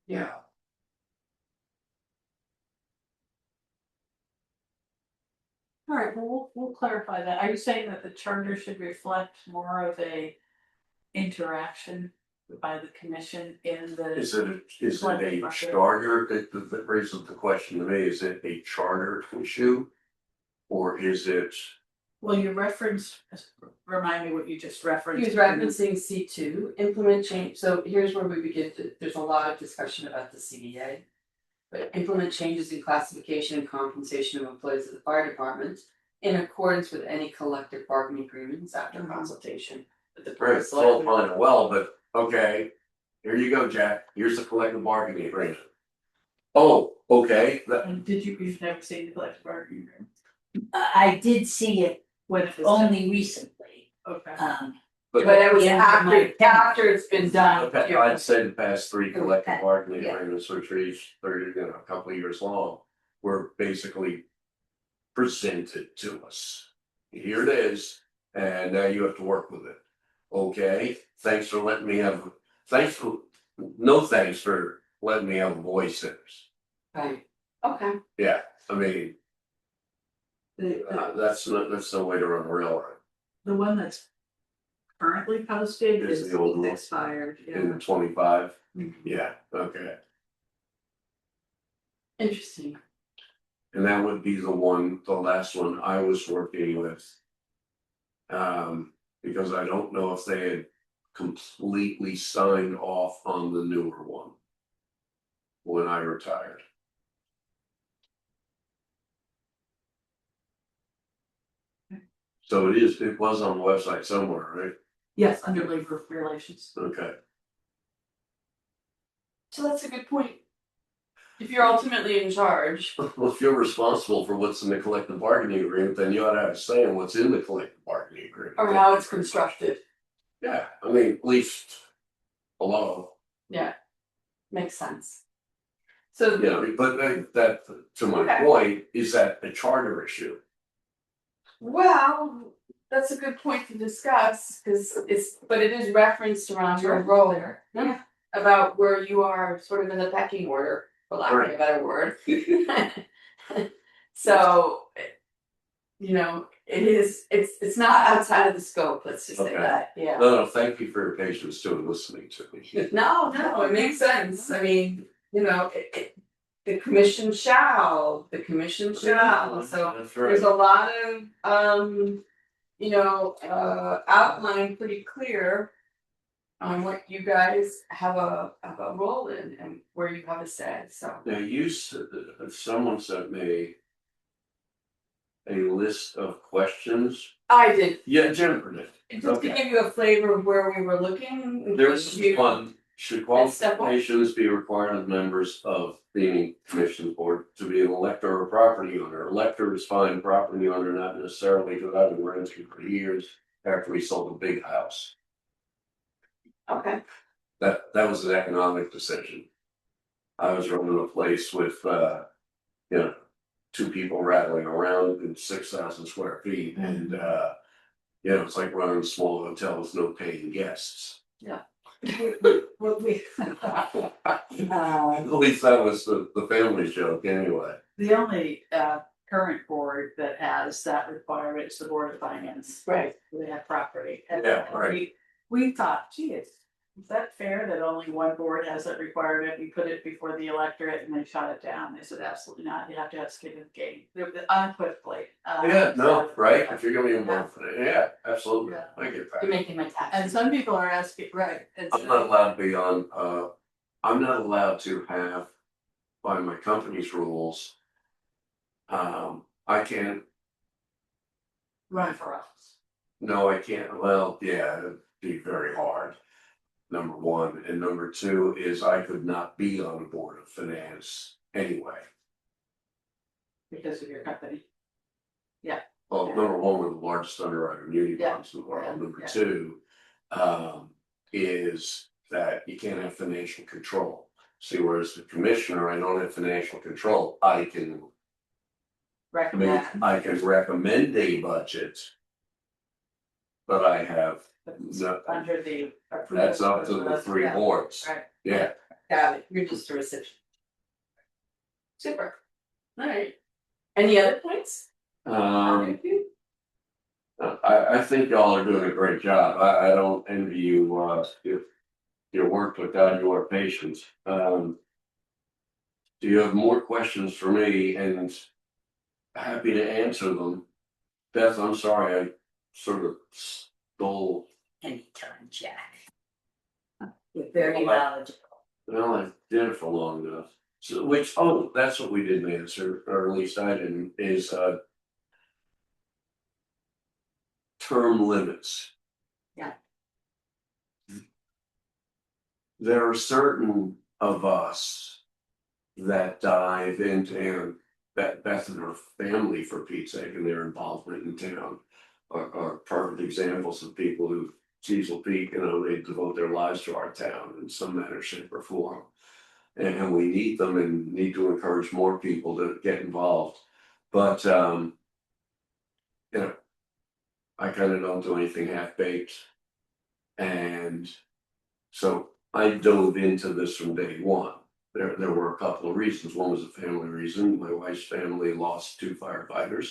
Yeah. All right, well, we'll clarify that. Are you saying that the charter should reflect more of a interaction by the commission in the? Is it a charter, that raises the question to me, is it a charter issue? Or is it, Well, you referenced, remind me what you just referenced. He was referencing C2, implement change, so here's where we begin to, there's a lot of discussion about the CBA. But implement changes in classification and compensation of employees of the fire department in accordance with any collective bargaining agreements after consultation with the Board right, of it's all Selectmen. fine and well, but, okay, here you go, Jack, here's the collective bargaining agreement. Oh, okay, And you've never seen the collective bargaining agreement? I did see it When it was only recently. Okay. But it was Yeah, my- after it's been done. I'd say the past three collective Okay, bargaining yeah. agreements, which are each 30, a couple of years long, were basically presented to us. Here it is, and now you have to work with it. Okay, thanks for letting me have, no thanks for letting me have a voice in this. Right, Okay, Yeah, I mean, The that's no way to run a railroad. one that's currently posted Is is the old one. expired, yeah. In 25, Mhm. yeah, okay. interesting. And that would be the last one I was working with. Because I don't know if they had completely signed off on the newer one. When I retired. So it was on the website somewhere, right? Yes, under labor relations. Okay. So that's a good point. If you're ultimately in charge, Well, if you're responsible for what's in the collective bargaining agreement, then you ought to have a say in what's in the collective bargaining agreement. or how it's constructed, Yeah, I mean, at least below, makes sense. So, but that, to my Okay. point, is that a charter issue? well, that's a good point to discuss, because but it is referenced around your role there. Yeah. About where you are sort of in the pecking order, for lack of a better word. So, it's not outside of the scope, let's just say Okay. that, yeah. No, thank you for your patience too and listening to me. No, it makes sense, I mean, the commission shall, so That's there's right. a lot of, outline pretty clear. On what you guys have a role in and where you have a say, so. Now, someone sent me a list of questions. I did, Yeah, Jennifer did. just to Okay. give you a flavor of where we were looking. There was one, should That's step one. qualifications be required of members of the commission board to be an elector or property owner? Elector is fine, property owner not necessarily, because I've been renting for years after we sold a big house. Okay, That was an economic decision. I was running a place with, two people rattling around in 6,000 square feet and, it's like running a small hotel with no paying guests. We- At least that was the family joke anyway. The only current board that has that requirement is the Board of Finance. right. They have property. And Yeah, right. We thought, gee, is that fair that only one board has that requirement? We put it before the electorate and they shot it down. They said, absolutely not. You have to have skin in the game. Unequivocally. Yeah, no, so- right, if you're gonna be involved in it, yeah, absolutely, Yeah. I get You're that. making my tax. And some people are asking, right. and I'm not allowed to be on, I'm not allowed to have, by my company's rules. I can't, Run for office. no, I can't, well, yeah, it'd be very hard. Number one, and number two is I could not be on the Board of Finance anyway. Because of your company. Well, number one, we're the largest underwriter of muni Yeah, bonds in the world. yeah, Number yeah. two, is that you can't have financial control. See, whereas the commissioner, I don't have financial control. I can Recommend. recommend a budget. But I have, no, Under the. that's up to the three Yeah, boards. Right. Yeah, Got it, you're just a recipient. Super. Alright. Any other points? I think y'all are doing a great job. I don't envy you, if your work without your patience. Do you have more questions for me? And happy to answer them. Beth, I'm sorry, I sort of stole, Anytime, Jack. You're very knowledgeable. well, I did it for long enough. So, that's what we didn't answer, or at least I didn't, is, term limits. Yeah. There are certain of us that dive into, and Beth and her family, for Pete's sake, and their involvement in town are perfect examples of people who, Cecil Peak, they devote their lives to our town in some manner, shape, or form. And we need them and need to encourage more people to get involved. But, I kind of don't do anything half-baked. And so I dove into this from day one. There were a couple of reasons. One was a family reason. My wife's family lost 2 firefighters.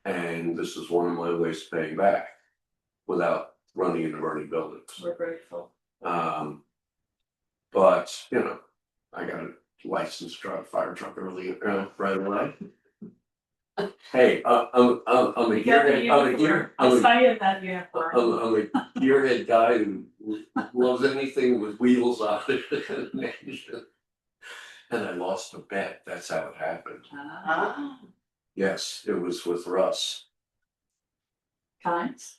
And this is one of my ways of paying back without running into burning buildings. We're grateful. But, I got a license to drive a fire truck right away. Hey, I'm a You got the gearhead, uniform. I saw you in that uniform. I'm a gearhead guy who loves anything with wheels on it. And I lost a bet, that's how it happened. Ah, Yes, it was with Russ. Times.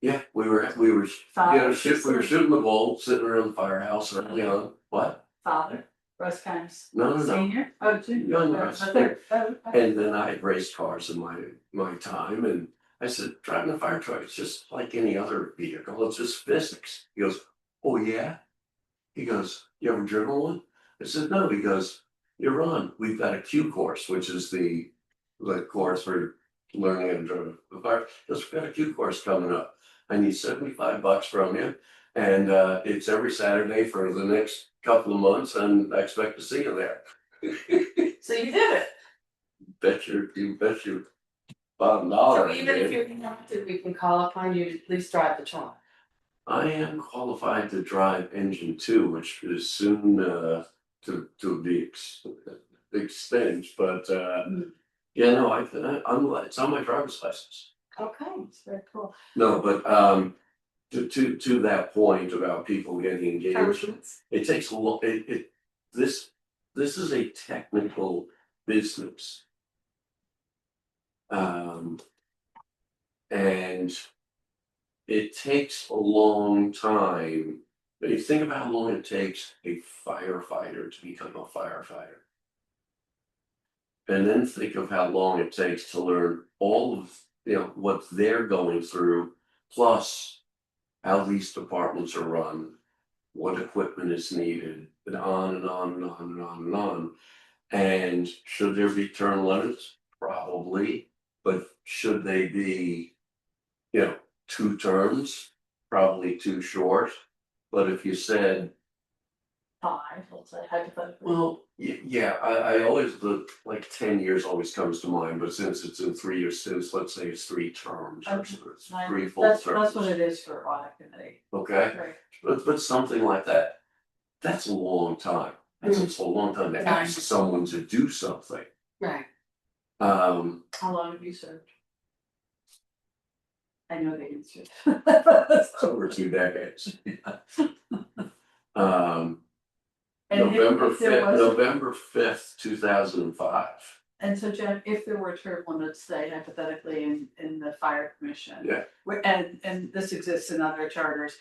Yeah, we were, we were shooting the bull, sitting around the firehouse early on. What? Father, Russ Kimes. No. Senior? Oh, junior. Young Oh, Russ. third. Oh, okay. And then I had raced cars in my time, and I said, driving a fire truck, it's just like any other vehicle, it's just physics. He goes, oh yeah? He goes, you ever driven one? I said, no. He goes, you're on, we've got a Q course, which is the course for learning how to drive a fire. He goes, we've got a Q course coming up. I need $75 from you. And it's every Saturday for the next couple of months, and I expect to see you there. So you did it. You bet your bottom dollar. So I even if did. you're elected, we can call upon you to at least drive the truck. I am qualified to drive engine 2, which is soon to be big stint, but yeah, no, it's on my driver's license. Okay. It's very cool. No, but to that point about people getting engaged, Encouragements. it takes a lot, this is a technical business. And it takes a long time. But you think about how long it takes a firefighter to become a firefighter. And then think of how long it takes to learn all of, what they're going through, plus how these departments are run, what equipment is needed, and on and on and on and on and on. And should there be term limits? Probably, but should they be, 2 terms? Probably too short. But if you said, 5, let's say hypothetically. well, yeah, I always look, like 10 years always comes to mind, but since it's in 3-year stints, let's say it's 3 terms or Okay. so, it's 3 full terms. That's what it is for audit committee. Okay, Right. but something like that, that's a long time. That's a long time to ask someone to do something. Right. How long have you served? I know the answer. Over 2 decades. And if there was- November 5th, 2005. And so Jen, if there were term limits, say hypothetically in the fire commission. Yeah. And this exists in other charters,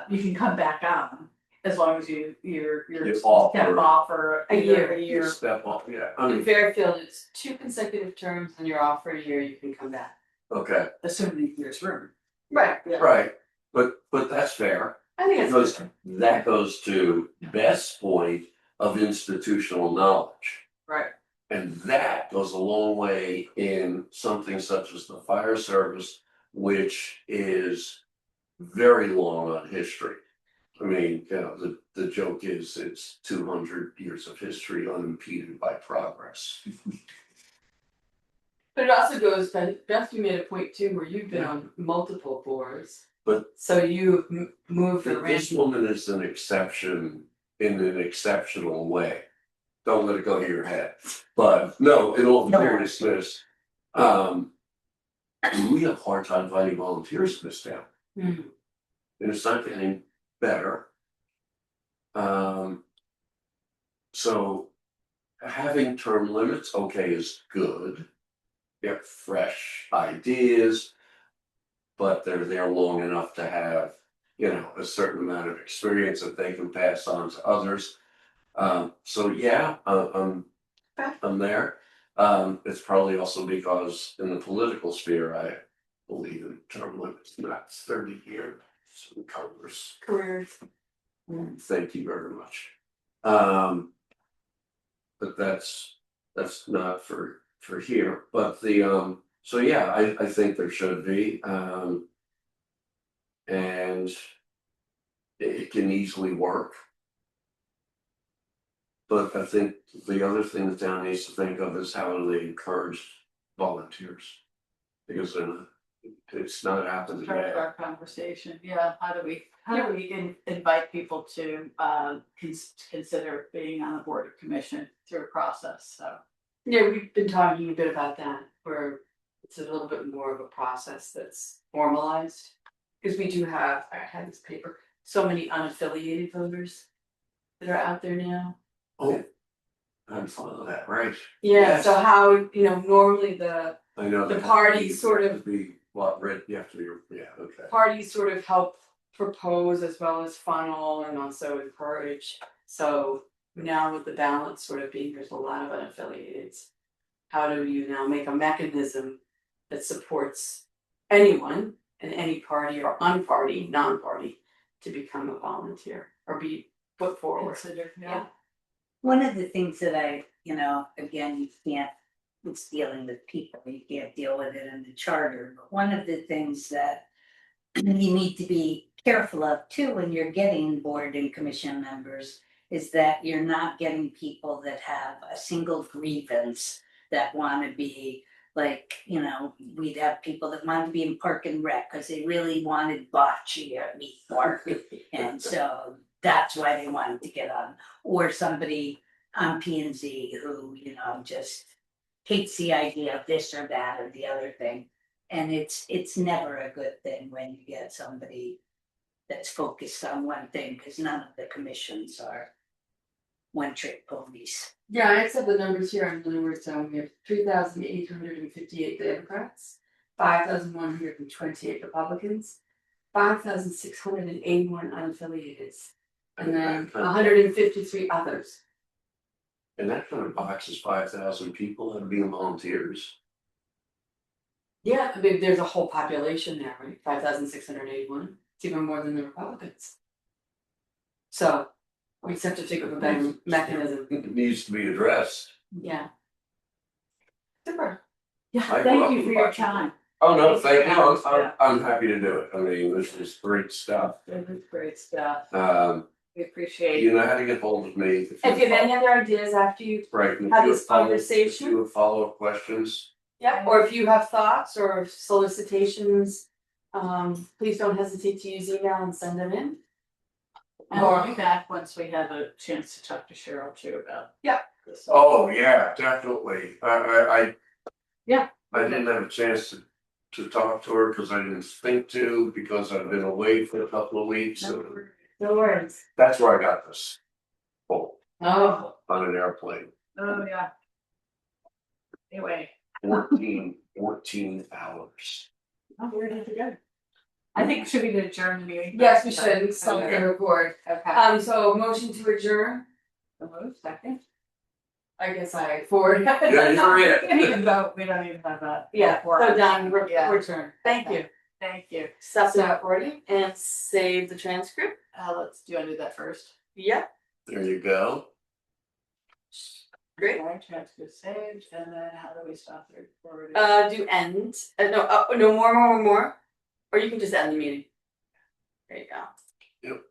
you can come back on as long as you're You step offer- off for A year. a You year. step up, yeah, I In mean, Fairfield, it's 2 consecutive terms and you're off for a year, you can come back. okay, Assuming there's room. Right. Yeah. right, but that's fair. I think it's Because that goes to Beth's point of institutional knowledge. Right. And that goes a long way in something such as the fire service, which is very long on history. I mean, the joke is it's 200 years of history unimpeded by progress. But it also goes, Beth, you made a point too, where you've been on multiple boards. But- So you've moved around. This woman is an exception in an exceptional way. Don't let it go to your head. But no, in all seriousness, we have a hard time finding volunteers in this town. Mhm. And it's not getting better. So having term limits, okay, is good. You have fresh ideas, but they're there long enough to have, a certain amount of experience that they can pass on to others. So yeah, I'm there. It's probably also because in the political sphere, I believe in term limits, not 30 years in Congress. careers. Thank you very much. But that's not for here, but so yeah, I think there should be, and it can easily work. But I think the other thing the town needs to think of is how do they encourage volunteers? Because it's not happening Part of yet. our conversation, yeah, how do we invite people to consider being on the board of commission through a process, so. Yeah, we've been talking a bit about that, where it's a little bit more of a process that's formalized. Because we do have, I had this paper, so many unaffiliated voters that are out there now. Oh, I'm fond of that, right? Yeah, Yes. so how, normally I know. The that party you sort have of- to be, what, red, you have to be, yeah, okay. parties sort of help propose as well as funnel and also encourage. So now with the balance sort of being, there's a lot of unaffiliateds. How do you now make a mechanism that supports anyone in any party or unparty, non-party to become a volunteer or be put forward? Consider, Yeah. One of the things that again, you can't, it's dealing with people, you can't deal with it in the charter, but one of the things that you need to be careful of too when you're getting board and commission members is that you're not getting people that have a single grievance that want to be like, we'd have people that wanted to be in Park and Rec because they really wanted bocce at Meat Park. And so that's why they wanted to get on. Or somebody on P and Z who, just hates the idea of this or that or the other thing. And it's never a good thing when you get somebody that's focused on one thing, because none of the commissions are one-trick ponies. Yeah, I accept the numbers here, in other words, we have 3,858 Democrats, 5,128 Republicans, 5,681 unaffiliated, and then 153 others. And that kind of boxes 5,000 people that are being volunteers. Yeah, I mean, there's a whole population there, right? 5,681. It's even more than the Republicans. So we just have to think of a better mechanism. It needs to be addressed. Yeah. Super. Yeah, I grew thank up you for with your watching it. time. Oh, no, thank you. Yeah. I'm happy to do it. I mean, this is great stuff. This is great stuff. We appreciate. You know how to get hold of me. If you have any other ideas after you, Right. and if have you this follow- conversation. If you have follow-up questions, yeah, or if you have thoughts or solicitations, please don't hesitate to use email and send them in. And we'll be back once we have a chance to talk to Cheryl too about. Yeah. this. oh, yeah, definitely. I Yeah. I didn't have a chance to talk to her because I didn't think to, because I've been away for a couple of weeks. No and worries. No worries. That's where I got this. Oh, Oh, on an airplane, Oh, yeah. Anyway, 14 hours. oh, we're ready to go. I think should we adjourn the meeting? yes, we should. Stop Okay. the record. Okay. So motion to adjourn. Second. I guess I forward. Yeah, you're We it. don't even vote, we don't even have that. Yeah, so done, Yeah. return. Thank you. Thank you. Stop the recording and save the transcript. Do you wanna do that first? Yep, There you go. great. Okay, transcript saved, and then how do we stop the recording? Do end, no, no more. Or you can just end the meeting. There you go. Yep.